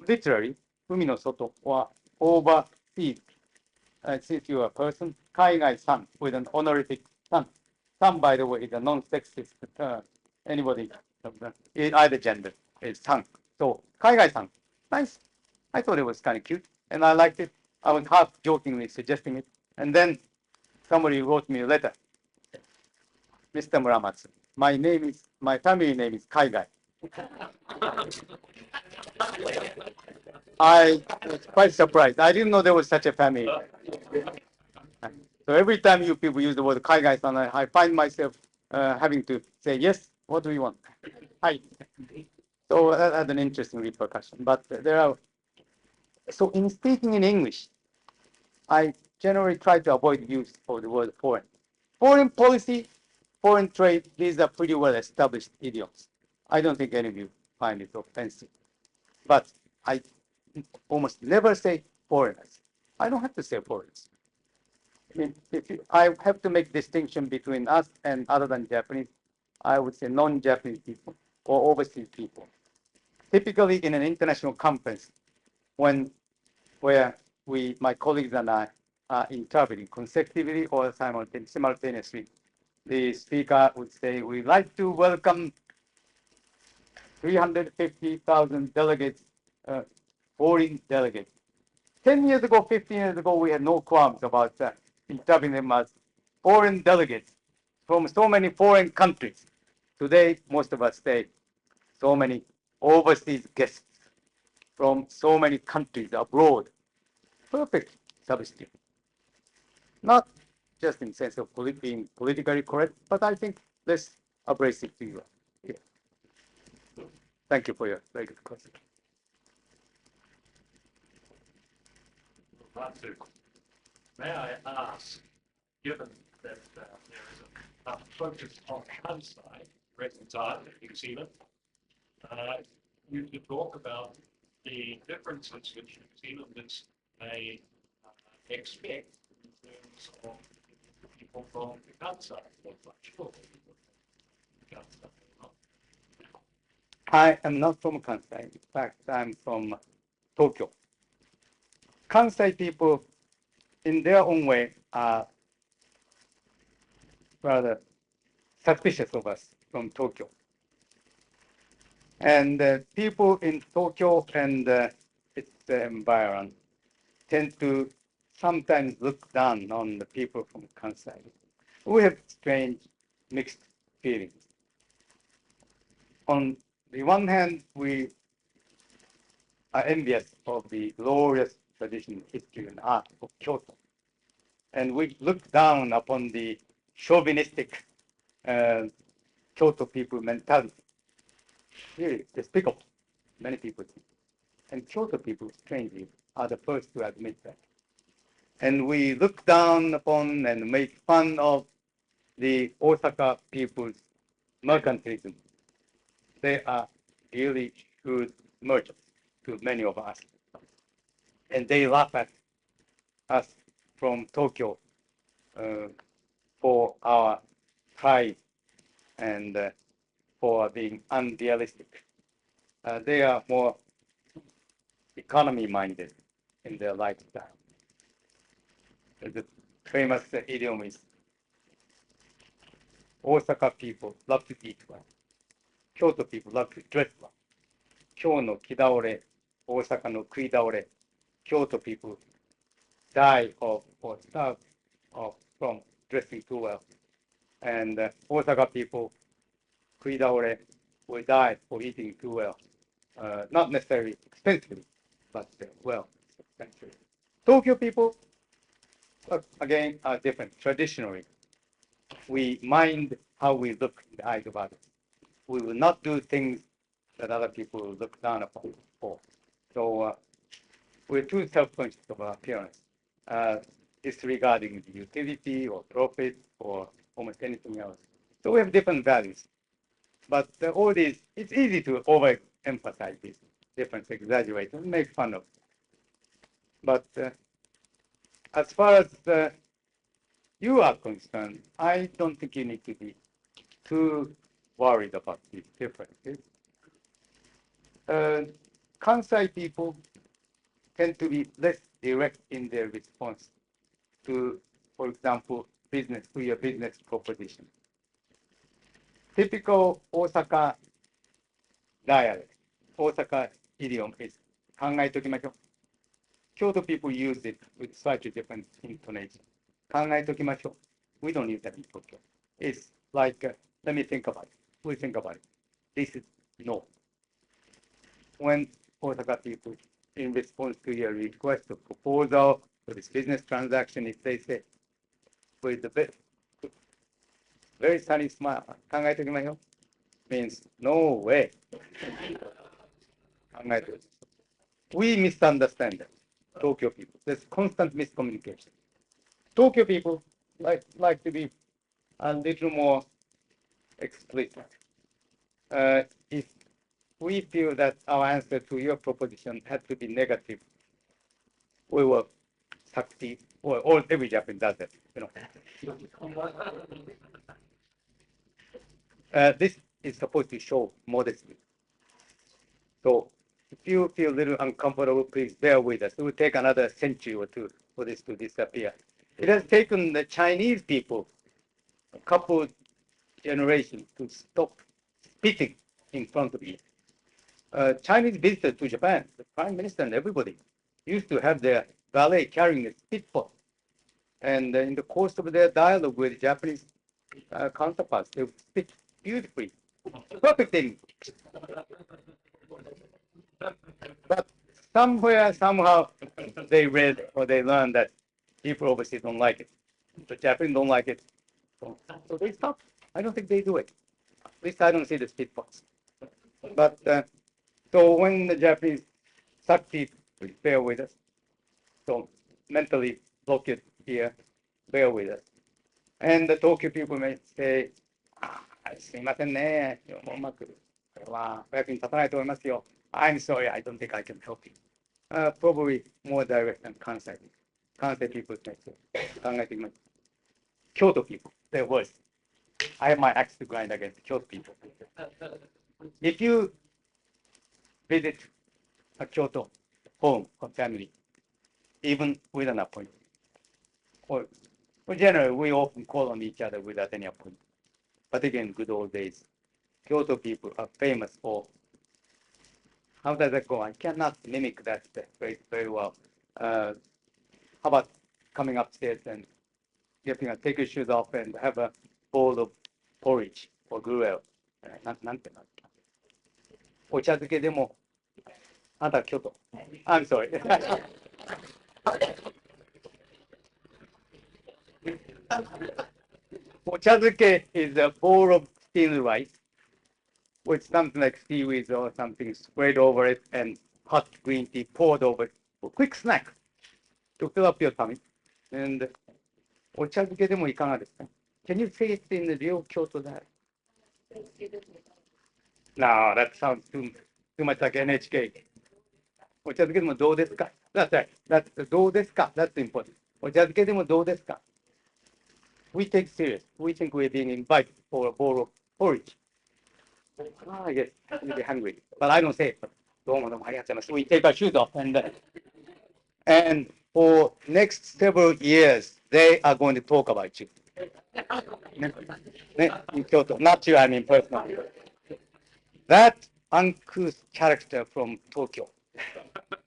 Literally, 海の外 or overseas. Since you are a person, 海外さん with an honorific san. San, by the way, is a non-sexist term. Anybody, either gender, is san. So, 海外さん. Nice. I thought it was kind of cute, and I liked it. I was half jokingly suggesting it. And then somebody wrote me a letter. Mr. Muramatsu, my family name is Kaigai. I was quite surprised. I didn't know there was such a family. So every time you people use the word Kaigai-san, I find myself having to say, yes, what do you want? Hi. So that had an interesting repercussion. But there are, so in speaking in English, I generally try to avoid use of the word foreign. Foreign policy, foreign trade, these are pretty well established idioms. I don't think any of you find it offensive. But I almost never say foreigners. I don't have to say foreigners. I mean, I have to make distinction between us and other than Japanese, I would say non-Japanese people or overseas people. Typically in an international conference, where my colleagues and I are interpreting consecutively or simultaneously, the speaker would say, we'd like to welcome 350,000 delegates, foreign delegates. 10 years ago, 15 years ago, we had no qualms about interpreting them as foreign delegates from so many foreign countries. Today, most of us say so many overseas guests from so many countries abroad. Perfect substitute. Not just in sense of being politically correct, but I think less abrasive to you. Yeah. Thank you for your very good question. May I ask, given that there is a focus on Kansai, Wellington, New Zealand, you could talk about the differences which New Zealanders may expect in terms of people from the Kansai. I'm not sure people from Kansai or not. I am not from Kansai. In fact, I'm from Tokyo. Kansai people, in their own way, are rather suspicious of us from Tokyo. And people in Tokyo and its environment tend to sometimes look down on the people from Kansai. We have strange mixed feelings. On the one hand, we are envious of the glorious tradition, history, and art of Kyoto. And we look down upon the chauvinistic Kyoto people mentality. Really despicable, many people think. And Kyoto people, strangely, are the first to admit that. And we look down upon and make fun of the Osaka people's mercantilism. They are really shrewd merchants to many of us. And they laugh at us from Tokyo for our pride and for being unrealistic. They are more economy-minded in their lifestyle. The famous idiom is, Osaka people love to eat well. Kyoto people love to dress well. 今日の木倒れ、大阪の食い倒れ、Kyoto people die of or starve from dressing too well. And Osaka people, 食い倒れ, will die for eating too well. Not necessarily expensively, but well, substantially. Tokyo people, again, are different. Traditionally, we mind how we look in the eyes of others. We will not do things that other people will look down upon for. So we're too self-conscious of our appearance, disregarding the utility or profit or almost anything else. So we have different values. But all these, it's easy to overemphasize these difference, exaggerate, and make fun of. But as far as you are concerned, I don't think you need to be too worried about these differences. Kansai people tend to be less direct in their response to, for example, your business proposition. Typical Osaka dialect, Osaka idiom is 考えときましょう. Kyoto people use it with slightly different intonation. 考えときましょう. We don't use that in Tokyo. It's like, let me think about it. We think about it. This is no. When Osaka people, in response to your request or proposal for this business transaction, if they say, with the very sunny smile, 考えときましょう, means no way. 考えてください. We misunderstand them, Tokyo people. There's constant miscommunication. Tokyo people like to be a little more explicit. If we feel that our answer to your proposition had to be negative, we will succeed. Or every Japanese does that, you know. This is supposed to show modesty. So if you feel a little uncomfortable, please bear with us. It will take another century or two for this to disappear. It has taken the Chinese people a couple generations to stop spitting in front of you. Chinese visitors to Japan, the prime minister and everybody, used to have their valet carrying a spitball. And in the course of their dialogue with Japanese counterparts, they would spit beautifully, perfectly. But somewhere, somehow, they read or they learned that people overseas don't like it. The Japanese don't like it. So they stop. I don't think they do it. At least I don't see the spitballs. But so when the Japanese succeed, please bear with us. So mentally block it here, bear with us. And the Tokyo people may say, すいませんね、うまくまあ、お役に立たないと思いますよ。I'm sorry, I don't think I can help you. Probably more direct than 関西。関西 people ですね。考えてみます。京都 people, they're worse. I have my axe to grind against Kyoto people. If you visit a Kyoto home or family, even with an appointment, or generally we often call on each other without any appointment. But again, good old days, Kyoto people are famous for, how does that go? I cannot mimic that very, very well. How about coming upstairs and take your shoes off and have a bowl of porridge or gruel? なんていうのお茶漬けでも、あなたは京都。I'm sorry. Ochazuke is a bowl of steamed rice with something like seaweed or something spread over it and hot green tea poured over it. A quick snack to fill up your tummy. And お茶漬けでもいかがですか Can you say it in the real Kyoto that? No, that sounds too much like NHK. お茶漬けでもどうですか That's right. That's どうですか That's important. お茶漬けでもどうですか We take serious. We think we're being invited for a bowl of porridge. Ah, yes, you'll be hungry. But I don't say it. We take our shoes off and for next several years, they are going to talk about you. In Kyoto, not you, I mean personally. That uncouth character from Tokyo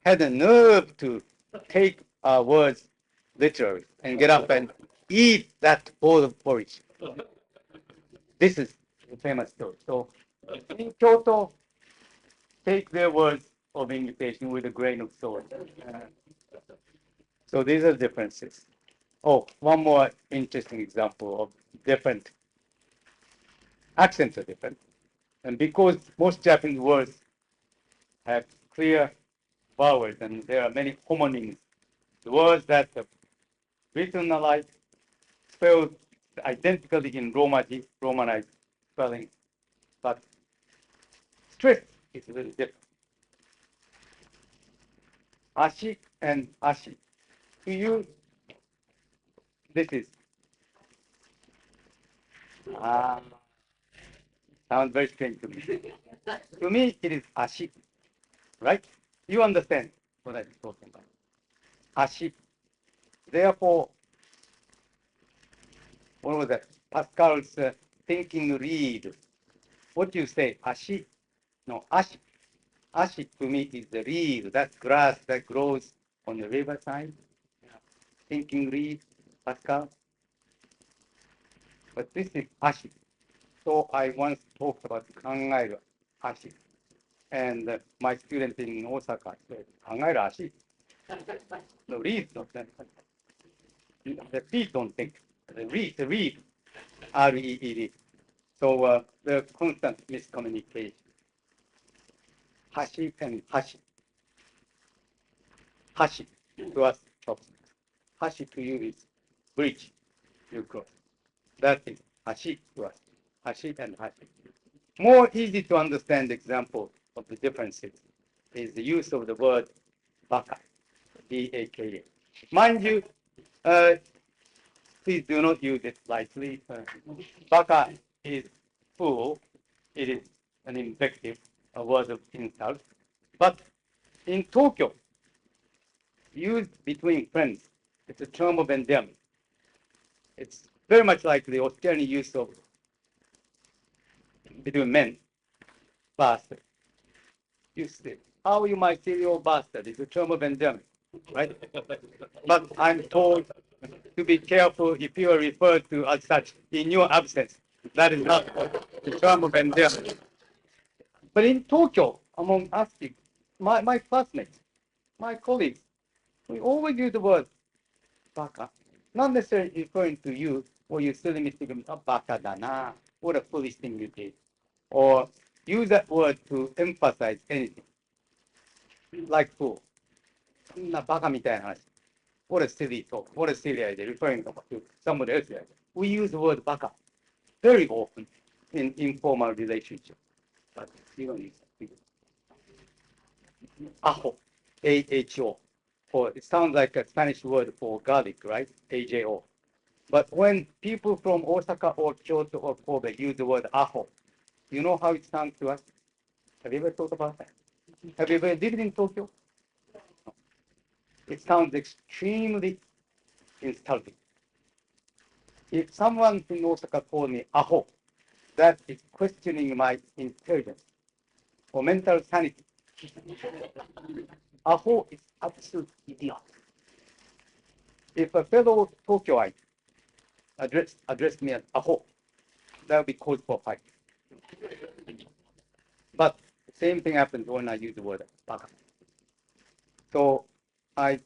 had the nerve to take our words literally and get up and eat that bowl of porridge. This is the famous story. So in Kyoto, take their words of invitation with a grain of salt. So these are differences. Oh, one more interesting example of different accents are different. And because most Japanese words have clear vowels and there are many homonyms, the words that are written alike, spelled identically in Romanized spelling, but stress is a little different. Ashi and ashi. To you, this is sounds very strange to me. To me, it is ashi, right? You understand what I'm talking about. Ashi. Therefore, what was that? Pascal's thinking reed. What do you say? Ashi? No, ashi. Ashi to me is the reed, that grass that grows on the riverside. Thinking reed, Pascal. But this is ashi. So I once talked about kangaeru ashi. And my student in Osaka said, kangaeru ashi. The reed, not that. The feet don't think. The reed, R-E-E-D. So the constant miscommunication. Hashi and hashi. Hashi to us, chopsticks. Hashi to you is bridge you cross. That is hashi to us. Hashi and hashi. More easy to understand example of the differences is the use of the word baka, B-A-K-A. Mind you, please do not use it lightly. Baka is fool. It is an invective, a word of insult. But in Tokyo, used between friends, it's a term of endearment. It's very much like the Australian use of between men, bastard. You say, how you might say your bastard? It's a term of endearment, right? But I'm told to be careful if you are referred to as such in your absence. That is not the term of endearment. But in Tokyo, among us, my classmates, my colleagues, we always use the word baka, not necessarily referring to you or you silly mistake, baka da na, what a foolish thing you did. Or use that word to emphasize anything. Like fool. Baka mitai hanashi. What a silly talk. What a silly idea, referring to somebody else. We use the word baka very often in informal relationships. But You don't use it. Ajo, A-H-O. Or it sounds like a Spanish word for garlic, right? A-J-O. But when people from Osaka or Kyoto or Kobe use the word ajo, you know how it sounds to us? Have you ever thought about that? Have you ever lived in Tokyo? No. It sounds extremely insulting. If someone in Osaka called me aho, that is questioning my intelligence or mental sanity. Aho is absolute idiot. If a fellow Tokyoite addressed me as aho, that would be cause for fight. But the same thing happens when I use the word baka. So I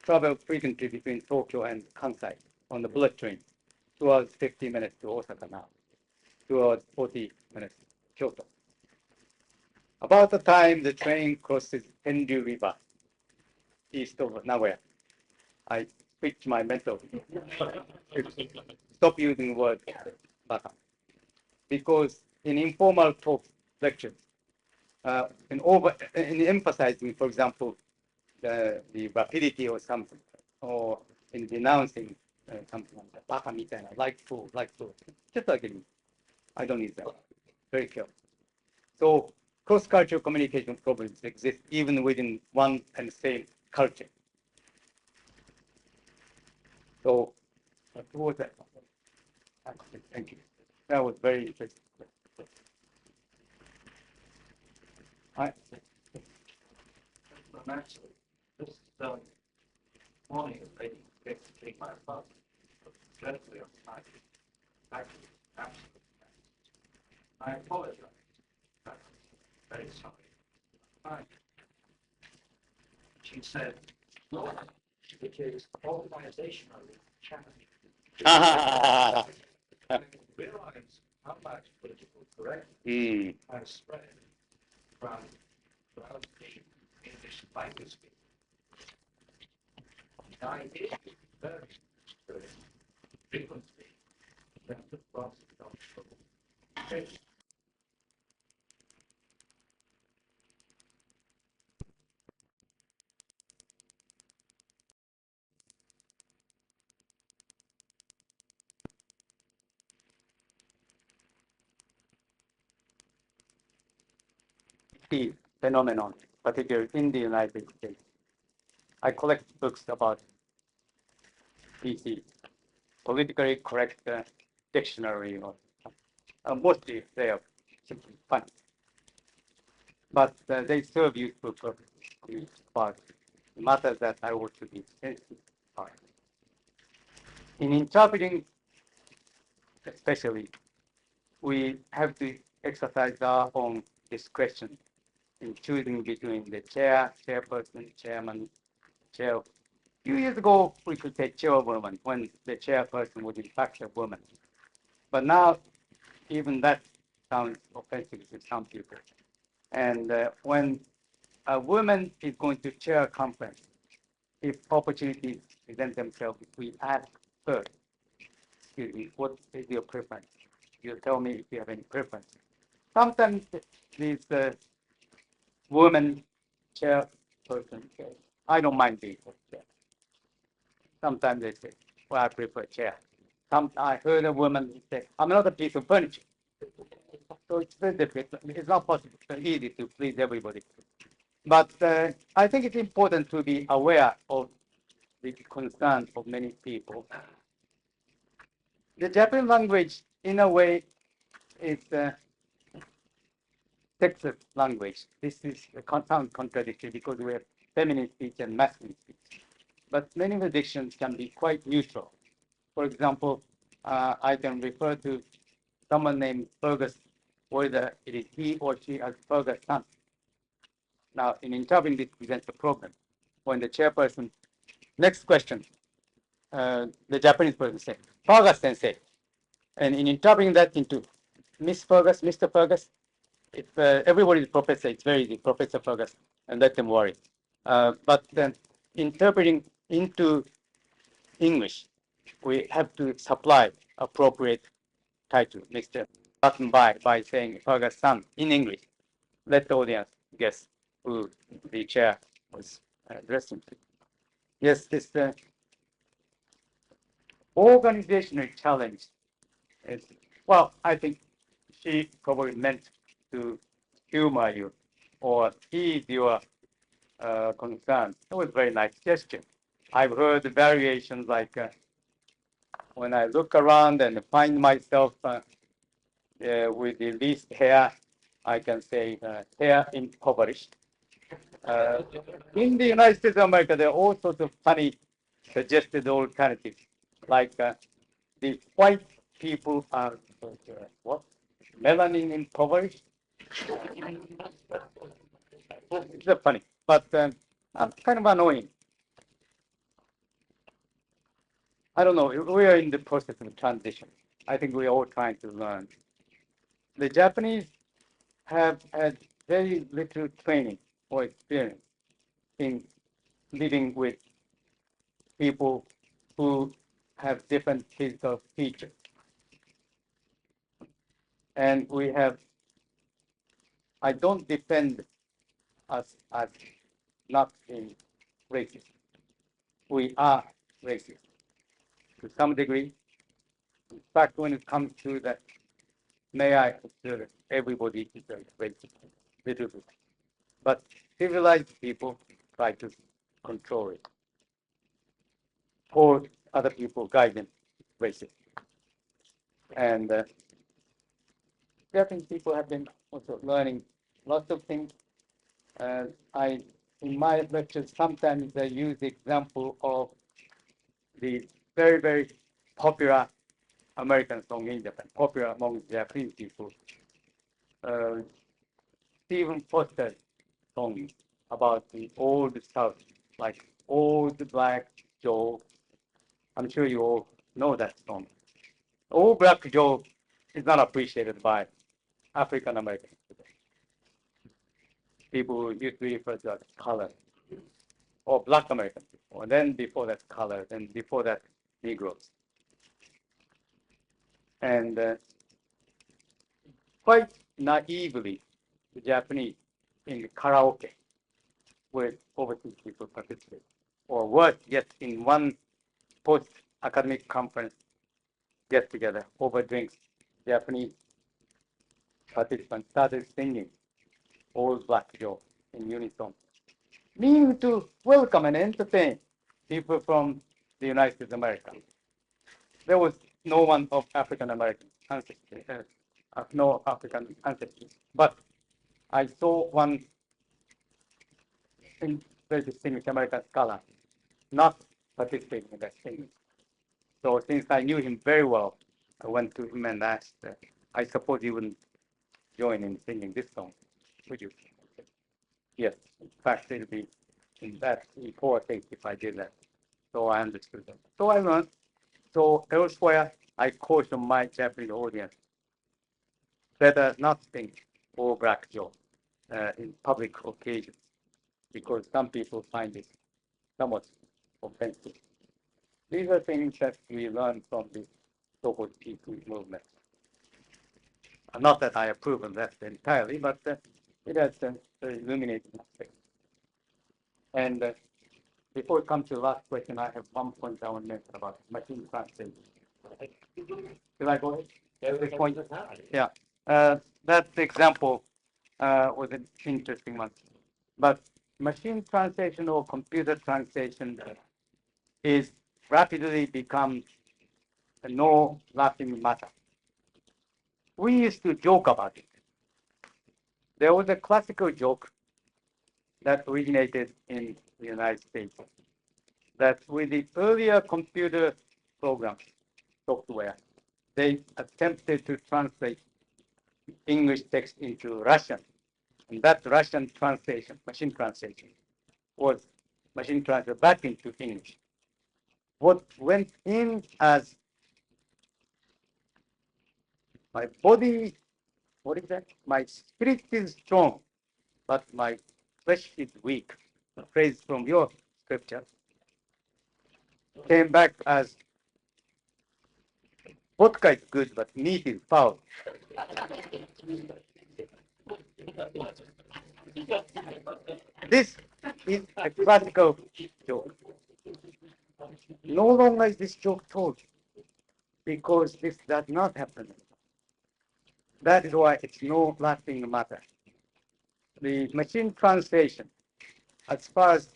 travel frequently between Tokyo and Kansai on the bullet train. 2 hours 50 minutes to Osaka now. 2 hours 40 minutes to Kyoto. About the time the train crosses Tenryu River, east of Nagoya, I switch my mental. Stop using the word baka. Because in informal talk lectures, in emphasizing, for example, the rapidity or something, or in denouncing something like that, baka mitaina, like fool, just like it. I don't use that. Very careful. So cross-cultural communication problems exist even within one and the same culture. So what was that? Thank you. That was very interesting. This morning, I didn't get to take my bus. Dreadfully on time. Actually, absolutely. I apologize. I'm very sorry. Fine. She said, no, which is organizationally challenging. I realize how much political correctness has spread from the English language speakers. The idea is very frequently that the process of education phenomenon, particularly in the United States. I collect books about PC, politically correct dictionary, or mostly they are simply fun. But they serve useful purposes. But the matter that I want to be sensitive about. In interpreting, especially, we have to exercise our own discretion in choosing between the chairperson, chairman, chair. A few years ago, we could say chairwoman when the chairperson was in fact a woman. But now, even that sounds offensive to some people. And when a woman is going to chair a conference, if opportunities present themselves, we ask her, excuse me, what is your preference? You tell me if you have any preference. Sometimes these women chairperson say, I don't mind being chair. Sometimes they say, well, I prefer chair. I heard a woman say, I'm not a piece of furniture. So it's very difficult. It's not possible, easy to please everybody. But I think it's important to be aware of the concern of many people. The Japanese language, in a way, is sexist language. This is sound contradictory because we have feminine speech and masculine speech. But many of the dictions can be quite neutral. For example, I can refer to someone named Fergus, whether it is he or she as Ferguson. Now, in interpreting this presents a problem. When the chairperson, next question, the Japanese person says, Fergus sensei. And in interpreting that into Miss Fergus, Mr. Fergus, if everybody is professor, it's very easy, Professor Fergus, and let them worry. But then interpreting into English, we have to supply appropriate title, Mr. Button by saying Ferguson in English. let the audience guess who the chair was addressing to. Yes, this organizational challenge is, well, I think she probably meant to humor you or ease your concern. It was a very nice gesture. I've heard variations like when I look around and find myself with the least hair, I can say hair impoverished. In the United States of America, there are all sorts of funny suggested alternatives, like the white people are what? Melanin impoverished. It's funny, but kind of annoying. I don't know. We are in the process of transition. I think we're all trying to learn. The Japanese have had very little training or experience in living with people who have different physical features. And we have, I don't defend us as not being racist. We are racist to some degree. In fact, when it comes to that, may I consider everybody is a racist, little bit. But civilized people try to control it. Or other people guide them racist. And Japanese people have been also learning lots of things. In my lectures, sometimes I use the example of the very, very popular American song in Japan, popular among Japanese people. Stephen Foster's song about the old South, like Old Black Joe. I'm sure you all know that song. Old Black Joe is not appreciated by African Americans today. People who used to refer to as color, or Black Americans, or then before that color, then before that Negroes. And quite naively, the Japanese in the karaoke, where overseas people participate, or worse yet, in one post-academic conference get together over drinks, Japanese participants started singing Old Black Joe in unison, meaning to welcome and entertain people from the United States of America. There was no one of African American ancestry, no African ancestry, but I saw one very distinguished American scholar not participating in that singing. So since I knew him very well, I went to him and asked, I suppose you wouldn't join in singing this song, would you? Yes, in fact, it'll be in that poor taste if I did that. So I understood that. So I learned. So elsewhere, I caution my Japanese audience better not sing Old Black Joe in public occasions, because some people find it somewhat offensive. These are things that we learn from the so-called peaceful movement. Not that I approve of that entirely, but it has a very illuminating aspect. And before we come to the last question, I have one point I want to mention about machine translation. Can I go ahead? This point? Yeah. That example was an interesting one. But machine translation or computer translation is rapidly become a no laughing matter. We used to joke about it. There was a classical joke that originated in the United States that with the earlier computer programs, software, they attempted to translate English text into Russian. And that Russian translation, machine translation, was machine translated back into English. What went in as my body, what is that? My spirit is strong, but my flesh is weak. A phrase from your scripture came back as vodka is good, but meat is foul. This is a classical joke. No longer is this joke told because this does not happen. That is why it's no lasting matter. The machine translation, as far as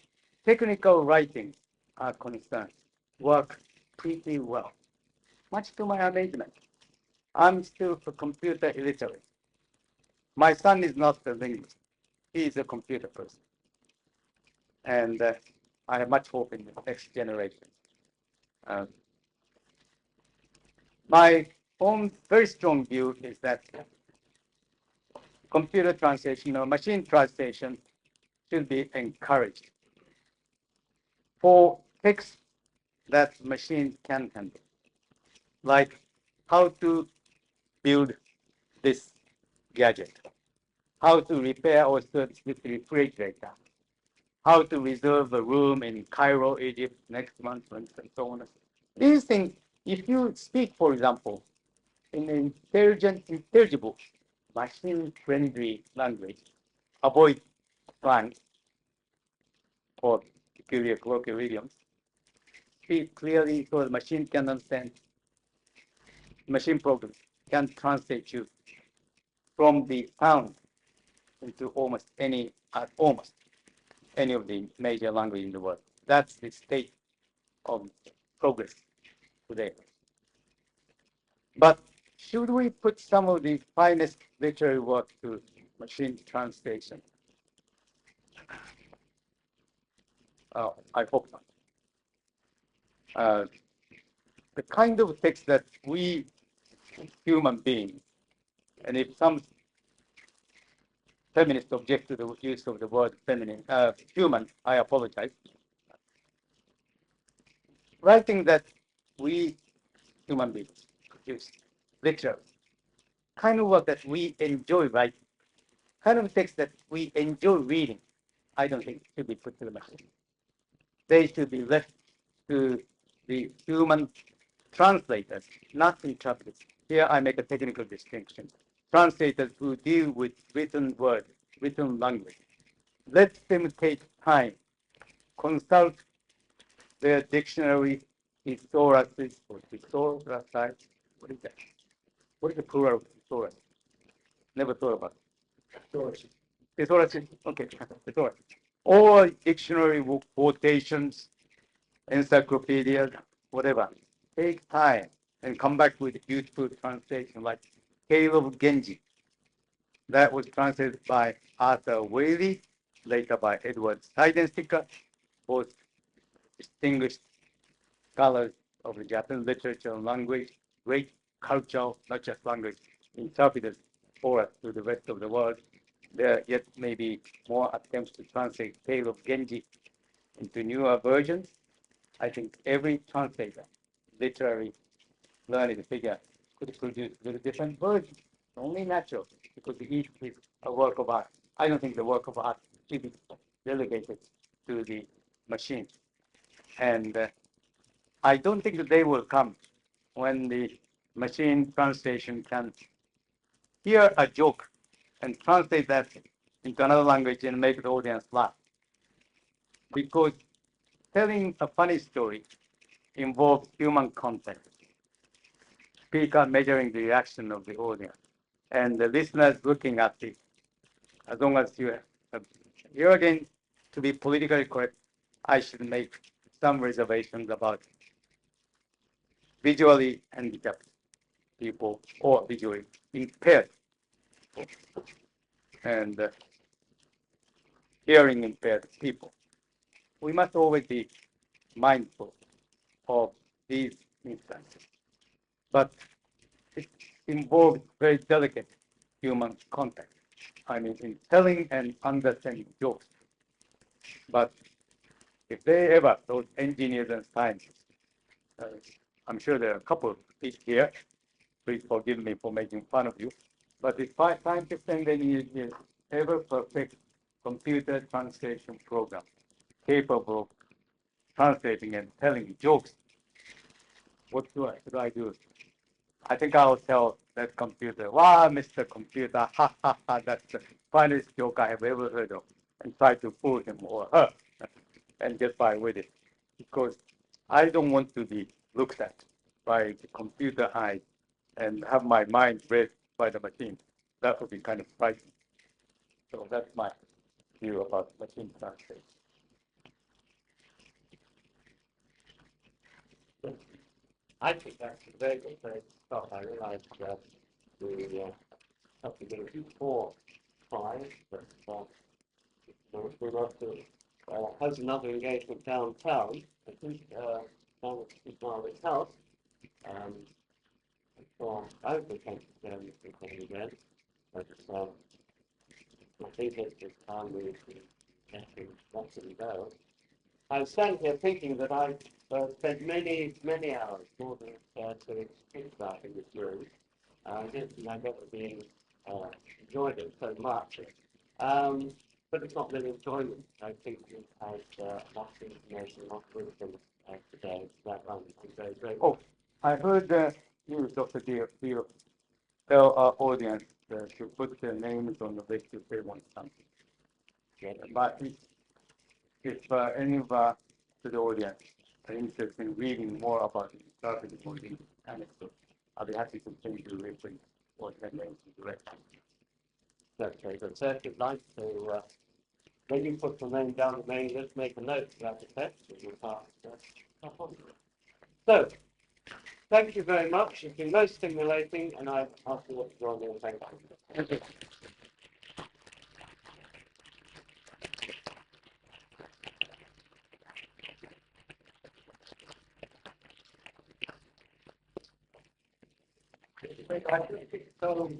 technical writing are concerned, work pretty well. Much to my amazement. I'm still a computer illiterate. My son is not a linguist. He is a computer person. And I have much hope in the next generation. My own very strong view is that computer translation or machine translation should be encouraged for text that machine can handle, like how to build this gadget, how to repair or service this refrigerator, how to reserve a room in Cairo, Egypt next month, and so on. These things, if you speak, for example, in an intelligible, machine-friendly language, avoid slang or peculiar colloquial idioms, speak clearly so the machine can understand, machine program can translate you from the sound into almost any of the major language in the world. That's the state of progress today. But should we put some of the finest literary work to machine translation? I hope not. The kind of text that we human beings, and if some feminists object to the use of the word human, I apologize. Writing that we human beings produce, literary, kind of work that we enjoy writing, kind of text that we enjoy reading, I don't think should be put to the machine. They should be left to the human translators, not interpreters. Here I make a technical distinction. Translators who deal with written words, written language. Let them take time, consult their dictionary, thesauruses or thesaurus. What is that? What is the plural of thesaurus? Never thought about it. Thesaurus, okay, thesaurus. Or dictionary quotations, encyclopedias, whatever. Take time and come back with useful translation like Tale of Genji. That was translated by Arthur Whaley, later by Edward Seidensticker, both distinguished scholars of the Japanese literature and language, great cultural, not just language, interpreters for us to the rest of the world. There yet may be more attempts to translate Tale of Genji into newer versions. I think every translator, literary learned figure, could produce very different versions. Only natural, because each is a work of art. I don't think the work of art should be delegated to the machine. And I don't think the day will come when the machine translation can hear a joke and translate that into another language and make the audience laugh. Because telling a funny story involves human contact. Speaker measuring the reaction of the audience and the listeners looking at it. As long as you have, here again, to be politically correct, I should make some reservations about visually handicapped people or visually impaired and hearing impaired people. We must always be mindful of these instances. But it involves very delicate human contact. I mean, in telling and understanding jokes. But if they ever, those engineers and scientists, I'm sure there are a couple of people here, please forgive me for making fun of you, but if scientists and engineers ever perfect computer translation program capable of translating and telling jokes, what should I do? I think I'll tell that computer, wow, Mr. Computer, ha ha ha, that's the funniest joke I have ever heard of, and try to fool him or her and get by with it. Because I don't want to be looked at by the computer eye and have my mind read by the machine. That would be kind of frightening. So that's my view about machine translation. I think that's a very good place to stop. I realize that we have to get a few 4, 5, but we'll have to host another engagement downtown. I think down at Margaret's house. For over again, but I think it's the time we actually want to go. I'm standing here thinking that I've spent many, many hours, more than to think about in this room. I don't think I've ever been enjoyed it so much. But it's not really enjoyment. I think we've had lots of information, lots of wisdom today. That I'm very grateful. Oh, I heard you, Dr. Dio, tell our audience to put their names on the list if they want something. Yeah. But if any of the audience are interested in reading more about it, starting more the anecdote, I'll be happy to send you reference or their names directly. Okay, but so if you'd like to maybe put your name down the main list, make a note about the text, and we'll pass it on. So, thank you very much. It's been most stimulating, and I ask you to join me in thank you. Thank you. I think so,